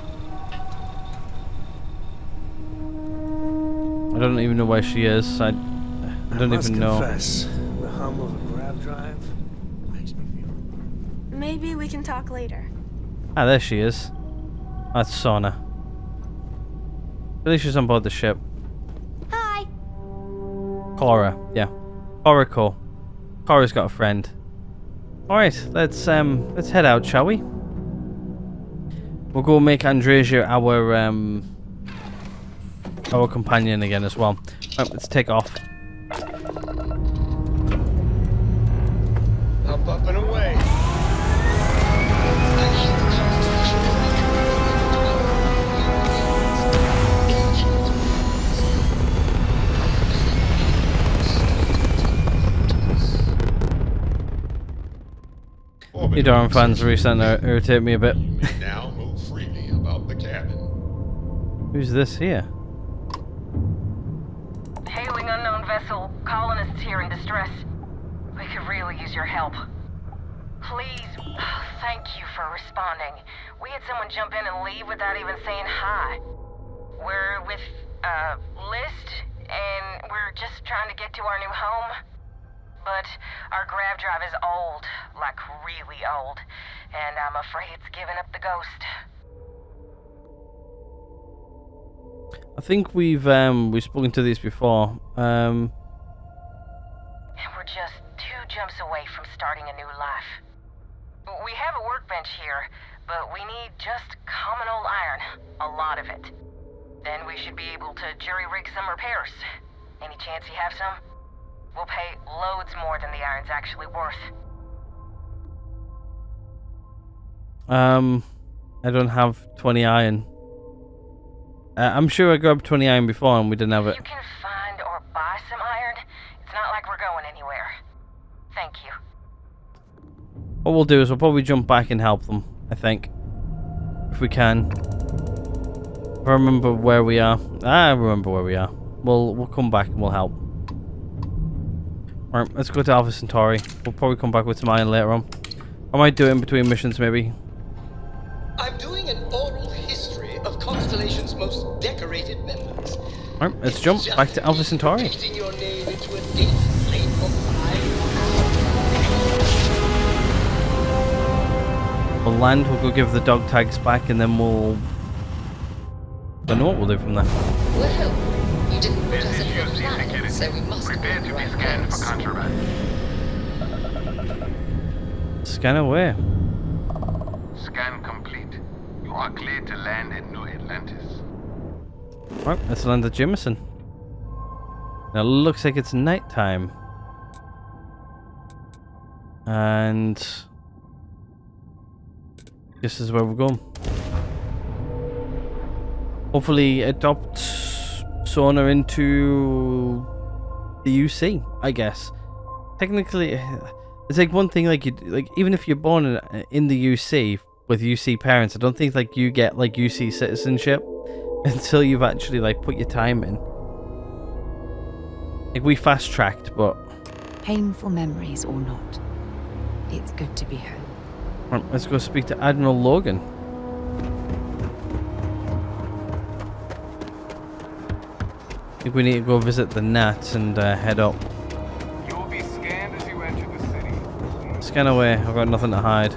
I don't even know where she is. I don't even know. Confess, the hum of a grav drive makes me feel. Maybe we can talk later. Ah, there she is. That's Sona. At least she's on board the ship. Hi. Cora, yeah. Cora. Cora's got a friend. Alright, let's head out, shall we? We'll go make Andresia our companion again as well. Right, let's take off. Up and away. You darn fans recently irritate me a bit. Now move freely about the cabin. Who's this here? Hailing unknown vessel. Colonists here in distress. We could really use your help. Please, thank you for responding. We had someone jump in and leave without even saying hi. We're with, List, and we're just trying to get to our new home. But our grav drive is old, like really old, and I'm afraid it's given up the ghost. I think we've spoken to these before. And we're just 2 jumps away from starting a new life. We have a workbench here, but we need just common old iron, a lot of it. Then we should be able to jury-rig some repairs. Any chance you have some? We'll pay loads more than the iron's actually worth. I don't have 20 iron. I'm sure I grabbed 20 iron before and we didn't have it. If you can find or buy some iron, it's not like we're going anywhere. Thank you. What we'll do is we'll probably jump back and help them, I think. If we can. If I remember where we are. I remember where we are. We'll come back and we'll help. Alright, let's go to Alpha Centauri. We'll probably come back with some iron later on. I might do it in between missions maybe. I'm doing an oral history of Constellation's most decorated members. Alright, let's jump back to Alpha Centauri. Painting your name into a date slate for 5 We'll land, we'll go give the dog tags back, and then we'll... don't know what we'll do from there. Well, you didn't put This us is in your UC plan, indicated. so we must Prepare be to be right scanned for place. contraband. Scan away. Scan complete. You are cleared to land in New Atlantis. Right, let's land at Jameson. Now it looks like it's night time. And this is where we're going. Hopefully adopt Sona into the UC, I guess. Technically, it's like one thing, like even if you're born in the UC with UC parents, I don't think like you get like UC citizenship until you've actually like put your time in. Like we fast tracked, but Painful memories or not, it's good to be home. right, let's go speak to Admiral Logan. I think we need to go visit the Nats and head up. You will be scanned as you enter the city. Scan away. I've got nothing to hide.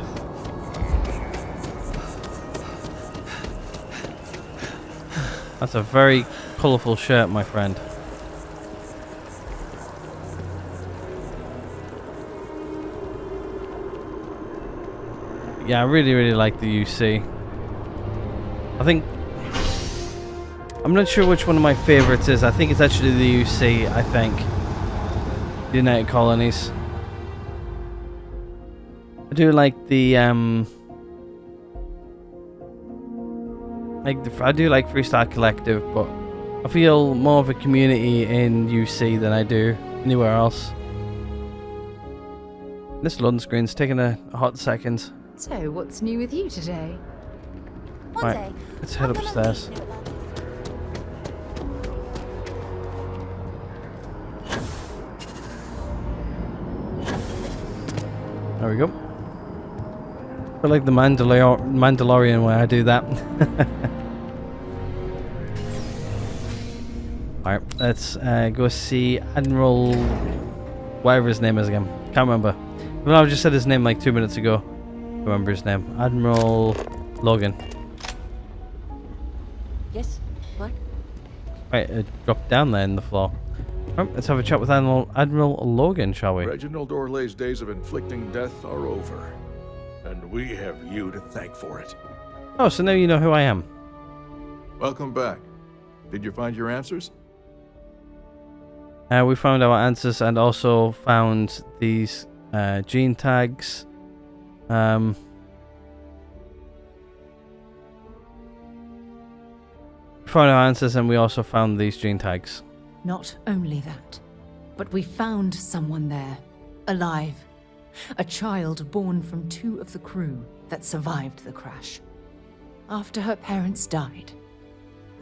That's a very colourful shirt, my friend. Yeah, I really like the UC. I think... I'm not sure which one of my favourites is. I think it's actually the UC, I think. The United Colonies. I do like the, I do like Freestar Collective, but I feel more of a community in UC than I do anywhere else. This loading screen's taking a hot second. So, what's new with you today? One Right, day, let's head I'm gonna upstairs. leave New Atlantis. There we go. I like the Mandalorian when I do that. Alright, let's go see Admiral... whatever his name is again. Can't remember. Well, I just said his name like 2 minutes ago. Remember his name. Admiral Logan. Yes, what? Right, it dropped down there in the floor. Alright, let's have a chat with Admiral Logan, shall we? Reginald Orley's days of inflicting death are over. And we have you to thank for it. Oh, so now you know who I am. Welcome back. Did you find your answers? We found our answers and also found these gene tags. Found our answers and we also found these gene tags. Not only that, but we found someone there, alive. A child born from 2 of the crew that survived the crash. After her parents died,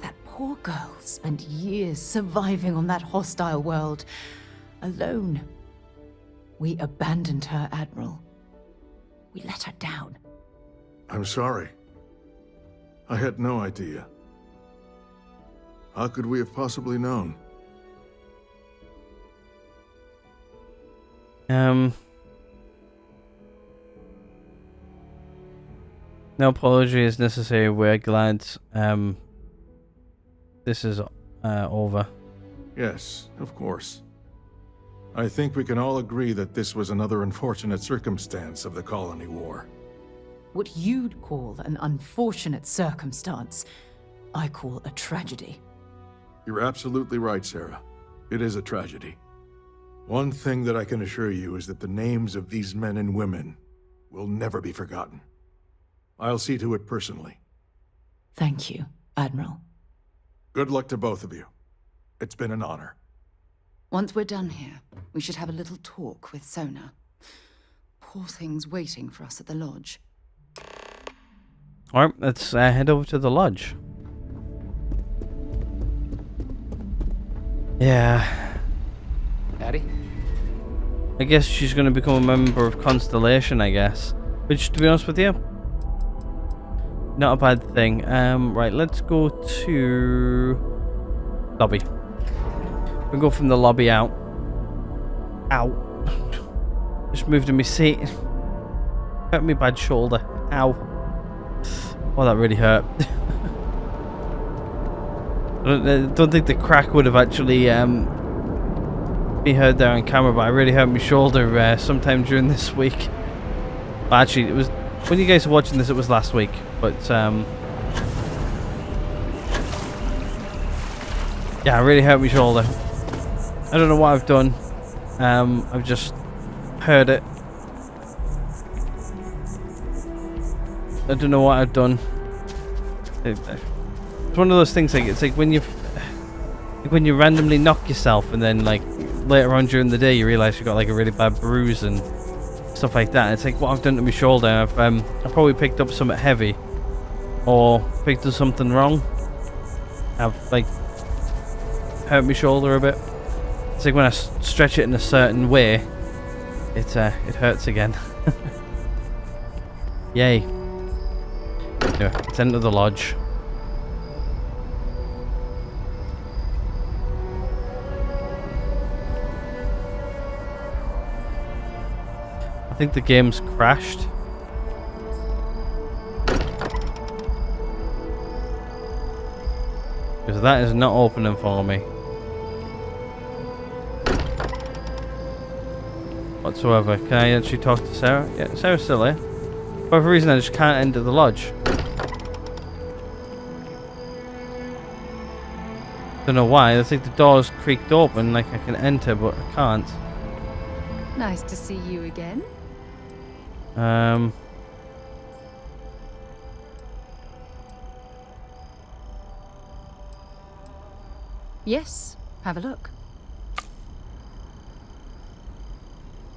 that poor girl spent years surviving on that hostile world, alone. We abandoned her, Admiral. We let her down. I'm sorry. I had no idea. How could we have possibly known? No apology is necessary. We're glad this is over. Yes, of course. I think we can all agree that this was another unfortunate circumstance of the colony war. What you'd call an unfortunate circumstance, I call a tragedy. You're absolutely right, Sarah. It is a tragedy. One thing that I can assure you is that the names of these men and women will never be forgotten. I'll see to it personally. Thank you, Admiral. Good luck to both of you. It's been an honor. Once we're done here, we should have a little talk with Sona. Poor thing's waiting for us at the lodge. Alright, let's head over to the lodge. Yeah. Addie? I guess she's going to become a member of Constellation, I guess. Which, to be honest with you, not a bad thing. Right, let's go to lobby. We'll go from the lobby out. Ow. Just moved in my seat. Hurt me bad shoulder. Ow. Oh, that really hurt. I don't think the crack would have actually been heard there on camera, but I really hurt my shoulder sometime during this week. Well, actually, it was when you guys are watching this. It was last week, but yeah, I really hurt my shoulder. I don't know what I've done. I've just hurt it. I don't know what I've done. It's one of those things. Like it's like when you randomly knock yourself, and then like later on during the day you realise you've got like a really bad bruise and stuff like that. It's like what I've done to my shoulder. I've probably picked up something heavy, or picked up something wrong. I've like hurt my shoulder a bit. It's like when I stretch it in a certain way, it hurts again. Yay. Anyway, let's enter the lodge. I think the game's crashed. Because that is not opening for me. Whatsoever. Can I actually talk to Sarah? Yeah, Sarah's still here. For whatever reason, I just can't enter the lodge. Don't know why. I think the door's creaked open, like I can enter, but I can't. Nice to see you again. Yes, have a look.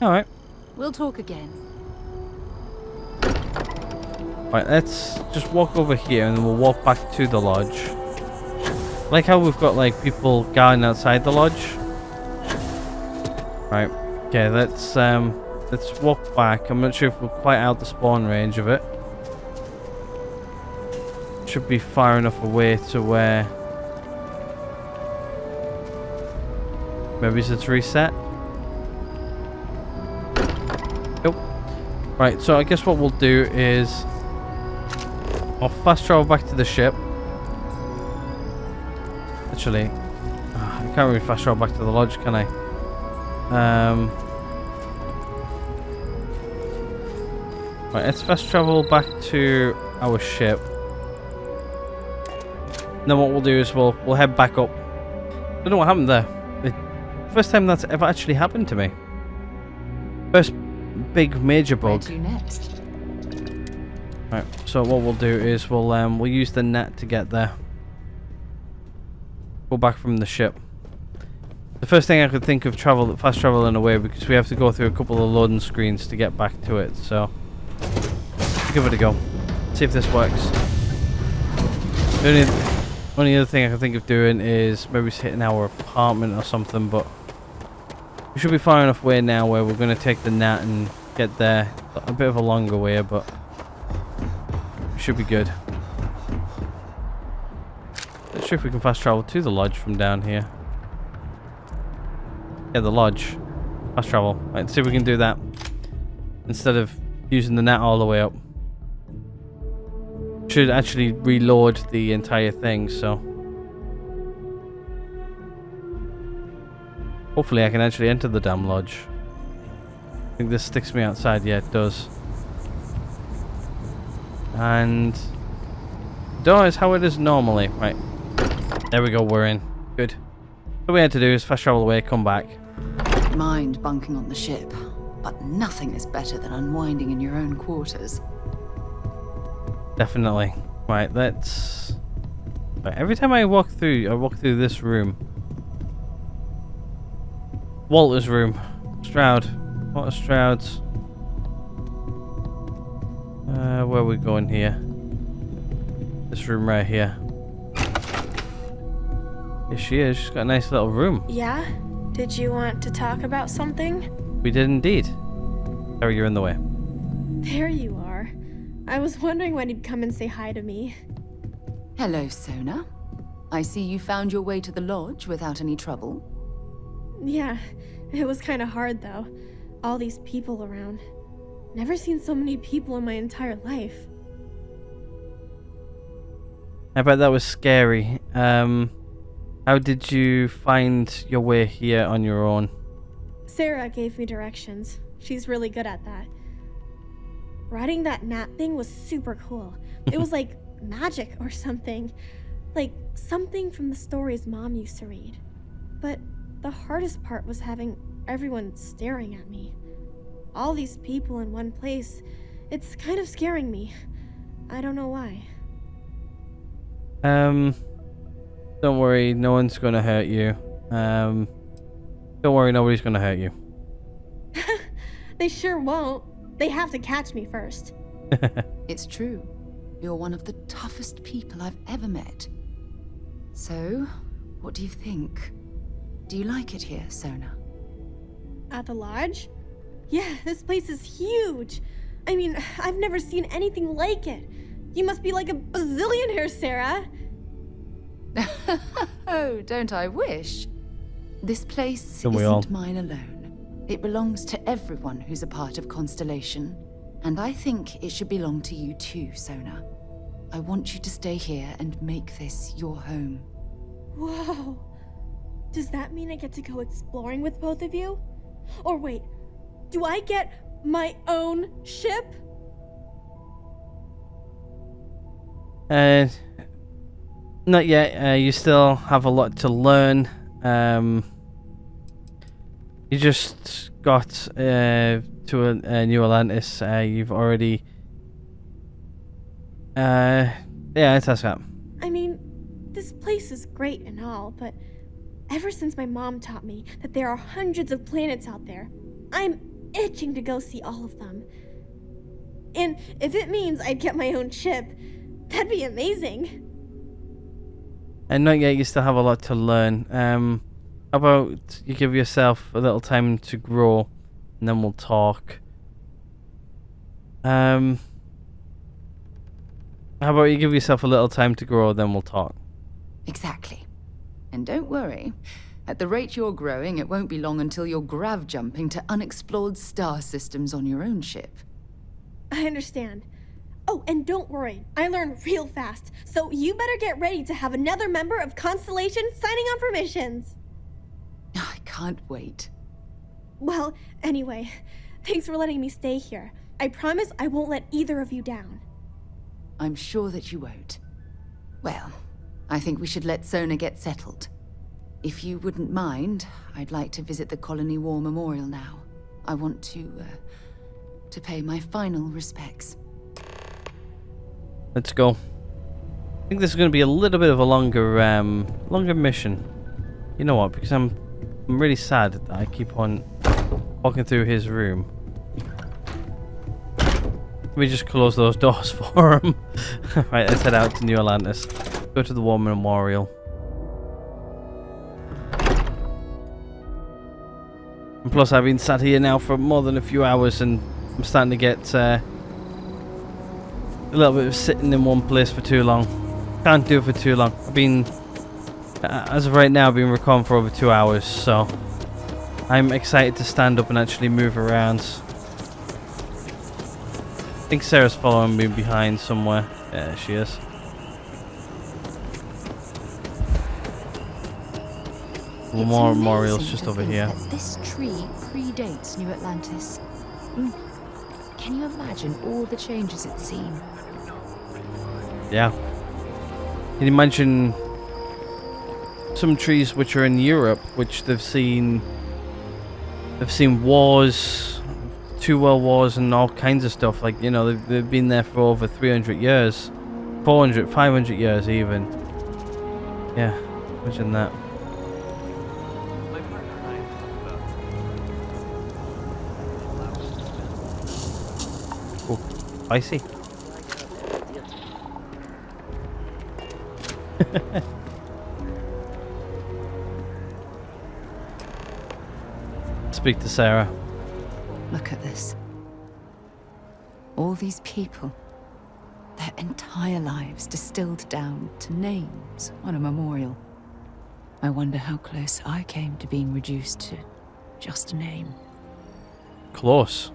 Alright. We'll talk again. Right, let's just walk over here and then we'll walk back to the lodge. Like how we've got like people guarding outside the lodge. Right. Okay, let's walk back. I'm not sure if we're quite out the spawn range of it. Should be far enough away to where maybe it's reset. Nope. Right, so I guess what we'll do is I'll fast travel back to the ship. Actually, I can't really fast travel back to the lodge, can I? Right, let's fast travel back to our ship. And then what we'll do is we'll head back up. Don't know what happened there. First time that's ever actually happened to me. First big major bug. Where to next? Right, so what we'll do is we'll use the net to get there. Go back from the ship. The first thing I could think of fast traveling away, because we have to go through a couple of loading screens to get back to it. So let's give it a go. See if this works. The only other thing I can think of doing is maybe hitting our apartment or something, but we should be far enough away now where we're going to take the net and get there. A bit of a longer way, but we should be good. Let's see if we can fast travel to the lodge from down here. Yeah, the lodge. Fast travel. Right, let's see if we can do that instead of using the net all the way up. Should actually reload the entire thing, so hopefully I can actually enter the damn lodge. I think this sticks me outside. Yeah, it does. And door is how it is normally. Right, there we go, we're in. Good. What we had to do is fast travel away, come back. Mind bunking on the ship, but nothing is better than unwinding in your own quarters. Definitely. Right, let's... Right, every time I walk through this room. Walter's room. Stroud. Walter Stroud's. Where are we going here? This room right here. Here she is. She's got a nice little room. Yeah? Did you want to talk about something? We did indeed. Sorry, you're in the way. There you are. I was wondering when you'd come and say hi to me. Hello, Sona. I see you found your way to the lodge without any trouble. Yeah, it was kind of hard though. All these people around. Never seen so many people in my entire life. I bet that was scary. How did you find your way here on your own? Sarah gave me directions. She's really good at that. Riding that gnat thing was super cool. It was like magic or something. Like something from the stories Mom used to read. But the hardest part was having everyone staring at me. All these people in one place. It's kind of scaring me. I don't know why. Don't worry, no one's gonna hurt you. Don't worry, nobody's gonna hurt you. They sure won't. They have to catch me first. It's true. You're one of the toughest people I've ever met. So, what do you think? Do you like it here, Sona? At the lodge? Yeah, this place is huge. I mean, I've never seen anything like it. You must be like a bazillionaire, Sarah. Oh, don't I wish? This place Don't we all? isn't mine alone. It belongs to everyone who's a part of Constellation. And I think it should belong to you too, Sona. I want you to stay here and make this your home. Whoa. Does that mean I get to go exploring with both of you? Or wait, do I get my own ship? Not yet. You still have a lot to learn. You just got to a New Atlantis. You've already... yeah, it's us up. I mean, this place is great and all, but ever since my mom taught me that there are hundreds of planets out there, I'm itching to go see all of them. And if it means I'd get my own ship, that'd be amazing. And not yet, you still have a lot to learn. How about you give yourself a little time to grow, and then we'll talk. How about you give yourself a little time to grow, then we'll talk. Exactly. And don't worry. At the rate you're growing, it won't be long until you're grav jumping to unexplored star systems on your own ship. I understand. Oh, and don't worry, I learn real fast, so you better get ready to have another member of Constellation signing on for missions. I can't wait. Well, anyway, thanks for letting me stay here. I promise I won't let either of you down. I'm sure that you won't. Well, I think we should let Sona get settled. If you wouldn't mind, I'd like to visit the Colony War Memorial now. I want to pay my final respects. Let's go. I think this is going to be a little bit of a longer mission. You know what? Because I'm really sad that I keep on walking through his room. Let me just close those doors for him. Right, let's head out to New Atlantis. Go to the War Memorial. And plus, I've been sat here now for more than a few hours, and I'm starting to get a little bit of sitting in one place for too long. Can't do it for too long. I've been, as of right now, I've been recording for over 2 hours, so I'm excited to stand up and actually move around. I think Sarah's following me behind somewhere. Yeah, she is. The memorial's just over here. That this tree predates New Atlantis. Can you imagine all the changes it's seen? Yeah. Can you imagine some trees which are in Europe, which they've seen wars, 2 world wars, and all kinds of stuff. Like, you know, they've been there for over 300 years, 400, 500 years even. Yeah, imagine that. Oh, spicy. Speak to Sarah. Look at this. All these people. Their entire lives distilled down to names on a memorial. I wonder how close I came to being reduced to just a name. Close.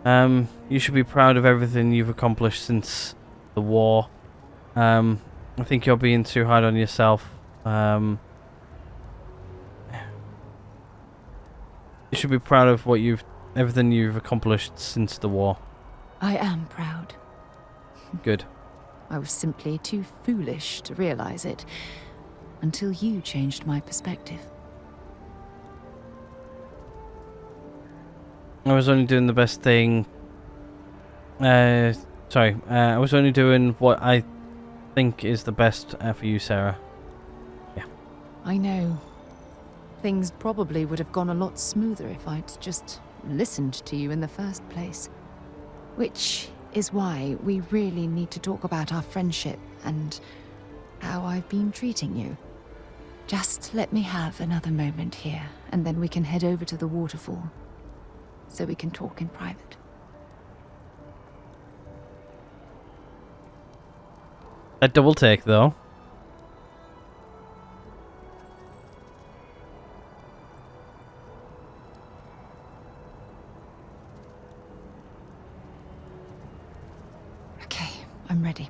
You should be proud of everything you've accomplished since the war. I think you're being too hard on yourself. You should be proud of everything you've accomplished since the war. I am proud. Good. I was simply too foolish to realize it until you changed my perspective. I was only doing the best thing. I was only doing what I think is the best for you, Sarah. Yeah. I know. Things probably would have gone a lot smoother if I'd just listened to you in the first place. Which is why we really need to talk about our friendship and how I've been treating you. Just let me have another moment here, and then we can head over to the waterfall, so we can talk in private. A double take, though. Okay, I'm ready.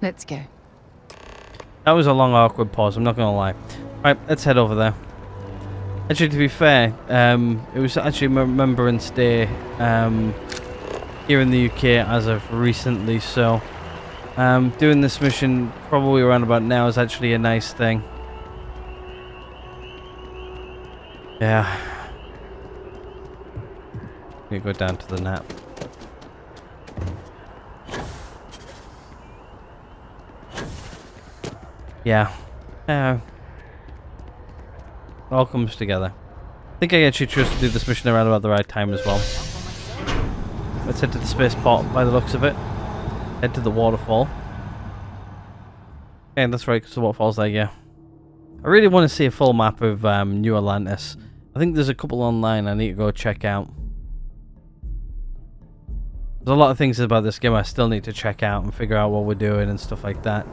Let's go. That was a long, awkward pause, I'm not gonna lie. Right, let's head over there. Actually, to be fair, it was actually Remembrance Day here in the UK as of recently, so doing this mission probably around about now is actually a nice thing. Yeah. Let me go down to the nap. Yeah. All comes together. I think I actually chose to do this mission around about the right time as well. Let's head to the spaceport by the looks of it. Head to the waterfall. Okay, that's right, because the waterfall's there, yeah. I really want to see a full map of New Atlantis. I think there's a couple online I need to go check out. There's a lot of things about this game I still need to check out and figure out what we're doing and stuff like that.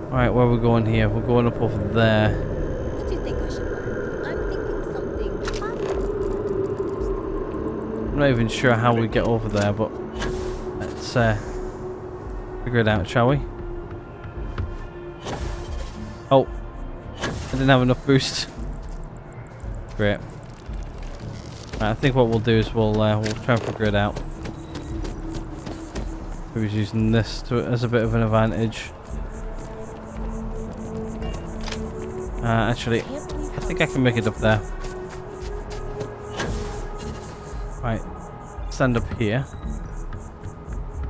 Alright, where are we going here? We're going up over there. What do you think I should wear? I'm thinking something fun. I'm not even sure how we get over there, but let's figure it out, shall we? Oh, I didn't have enough boost. Great. Right, I think what we'll do is we'll try and figure it out. Who's using this as a bit of an advantage? Actually, I think I can make it up there. Right, stand up here.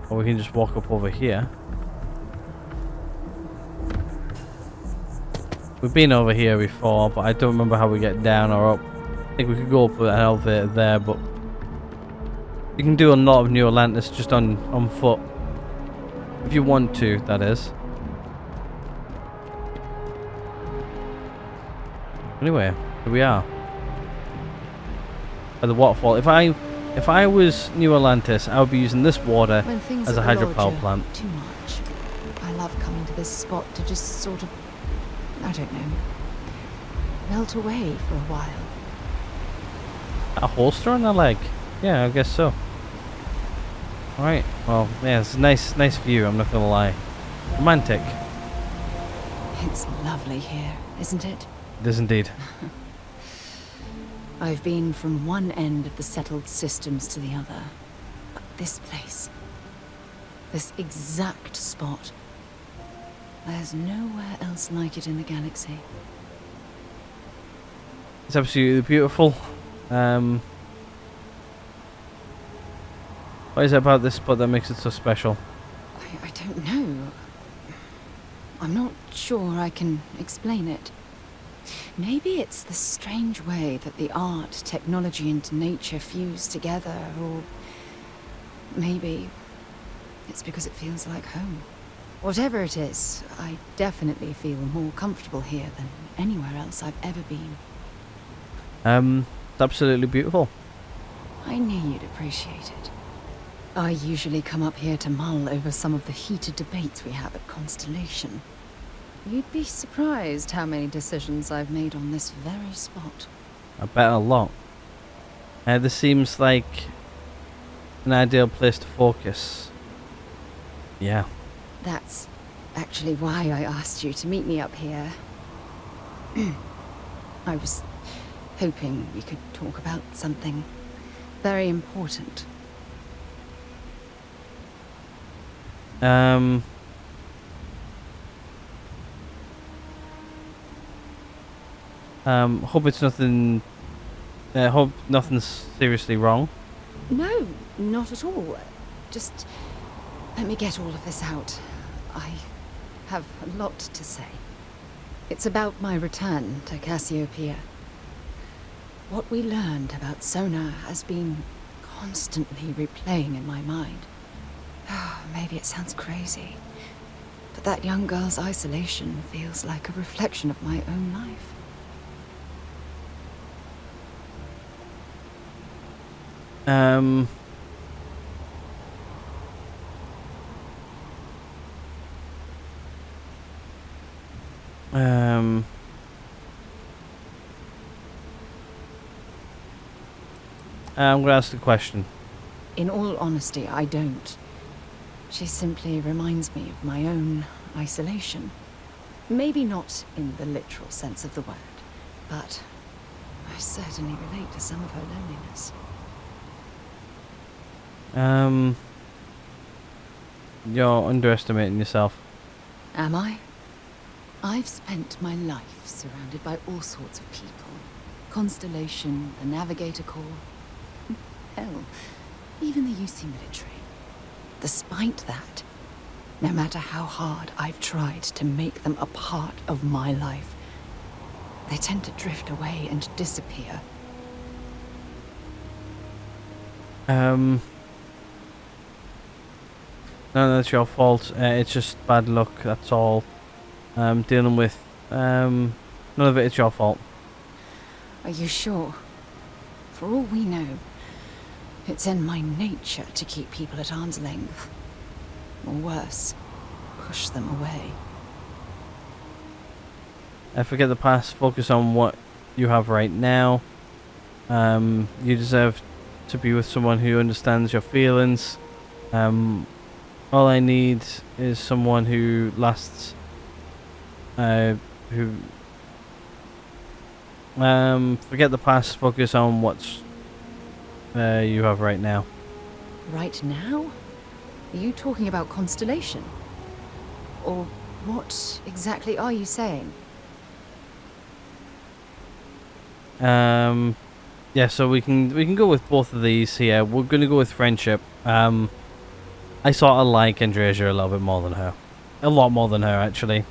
Or we can just walk up over here. We've been over here before, but I don't remember how we get down or up. I think we could go up with an elevator there, but you can do a lot of New Atlantis just on foot. If you want to, that is. Anyway, here we are. By the waterfall. If I was New Atlantis, I would be using this water as a hydropower plant. Too much. I love coming to this spot to just sort of, I don't know, melt away for a while. A holster on the leg? Yeah, I guess so. Alright, well, yeah, it's a nice view, I'm not gonna lie. Romantic. It's lovely here, isn't it? It is indeed. I've been from one end of the settled systems to the other. But this place, this exact spot, There's nowhere else like it in the galaxy. It's absolutely beautiful. What is it about this spot that makes it so special? I don't know. I'm not sure I can explain it. Maybe it's the strange way that the art, technology, and nature fuse together, or maybe it's because it feels like home. Whatever it is, I definitely feel more comfortable here than anywhere else I've ever been. It's absolutely beautiful. I knew you'd appreciate it. I usually come up here to mull over some of the heated debates we have at Constellation. You'd be surprised how many decisions I've made on this very spot. I bet a lot. This seems like an ideal place to focus. Yeah. That's actually why I asked you to meet me up here. I was hoping we could talk about something very important. Hope it's nothing. Hope nothing's seriously wrong. No, not at all. Just let me get all of this out. I have a lot to say. It's about my return to Cassiopeia. What we learned about Sona has been constantly replaying in my mind. Maybe it sounds crazy, but that young girl's isolation feels like a reflection of my own life. I'm gonna ask the question. In all honesty, I don't. She simply reminds me of my own isolation. Maybe not in the literal sense of the word, but I certainly relate to some of her loneliness. You're underestimating yourself. Am I? I've spent my life surrounded by all sorts of people. Constellation, the Navigator Corps. Hell, even the UC military. Despite that, no matter how hard I've tried to make them a part of my life, they tend to drift away and disappear. No, that's your fault. It's just bad luck, that's all. Dealing with, none of it is your fault. Are you sure? For all we know, it's in my nature to keep people at arm's length. Or worse, push them away. Forget the past, focus on what you have right now. You deserve to be with someone who understands your feelings. All I need is someone who lasts, forget the past, focus on what's you have right now. Right now? Are you talking about Constellation? Or what exactly are you saying? Yeah, so we can go with both of these here. We're gonna go with friendship. I sort of like Andreja a little bit more than her. A lot more than her, actually.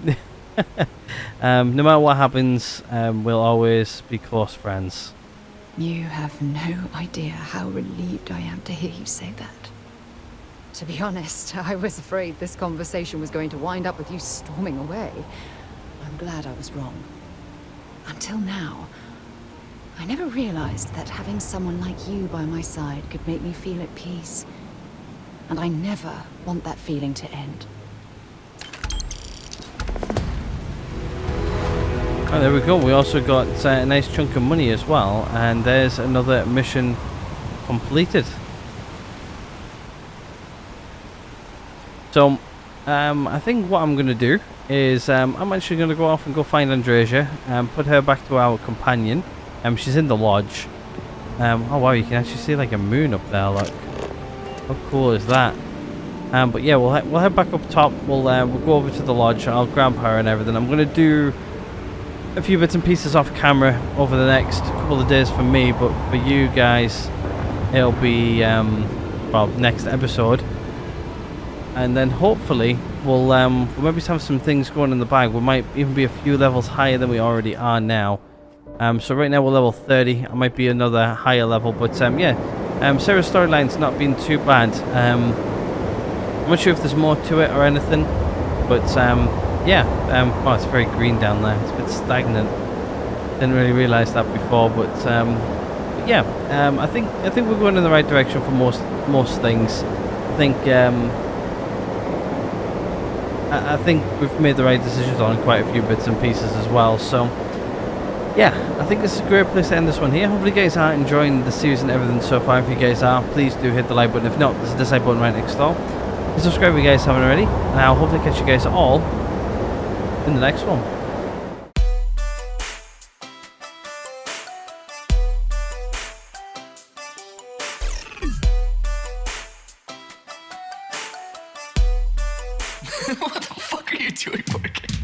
No matter what happens, we'll always be close friends. You have no idea how relieved I am to hear you say that. To be honest, I was afraid this conversation was going to wind up with you storming away. I'm glad I was wrong. Until now, I never realized that having someone like you by my side could make me feel at peace. And I never want that feeling to end. Oh, there we go. We also got a nice chunk of money as well, and there's another mission completed. So, I think what I'm going to do is I'm actually going to go off and go find Andreja and put her back to our companion. She's in the lodge. Oh wow, you can actually see like a moon up there. Look, how cool is that? But yeah, we'll head back up top. We'll go over to the lodge. I'll grab her and everything. I'm gonna do a few bits and pieces off camera over the next couple of days for me, but for you guys, it'll be well, next episode. And then hopefully we'll maybe have some things going in the bag. We might even be a few levels higher than we already are now. So right now we're level 30. I might be another higher level, but yeah. Sarah's storyline's not been too bad. I'm not sure if there's more to it or anything, but yeah. Oh, it's very green down there. It's a bit stagnant. Didn't really realise that before, but yeah. I think we're going in the right direction for most things. I think we've made the right decisions on quite a few bits and pieces as well. So yeah, I think this is a great place to end this one here. Hopefully you guys are enjoying the series and everything so far. If you guys are, please do hit the like button. If not, there's a dislike button right next door. And subscribe if you guys haven't already. And I'll hopefully catch you guys all in the next one. What the fuck are you doing, Morgan?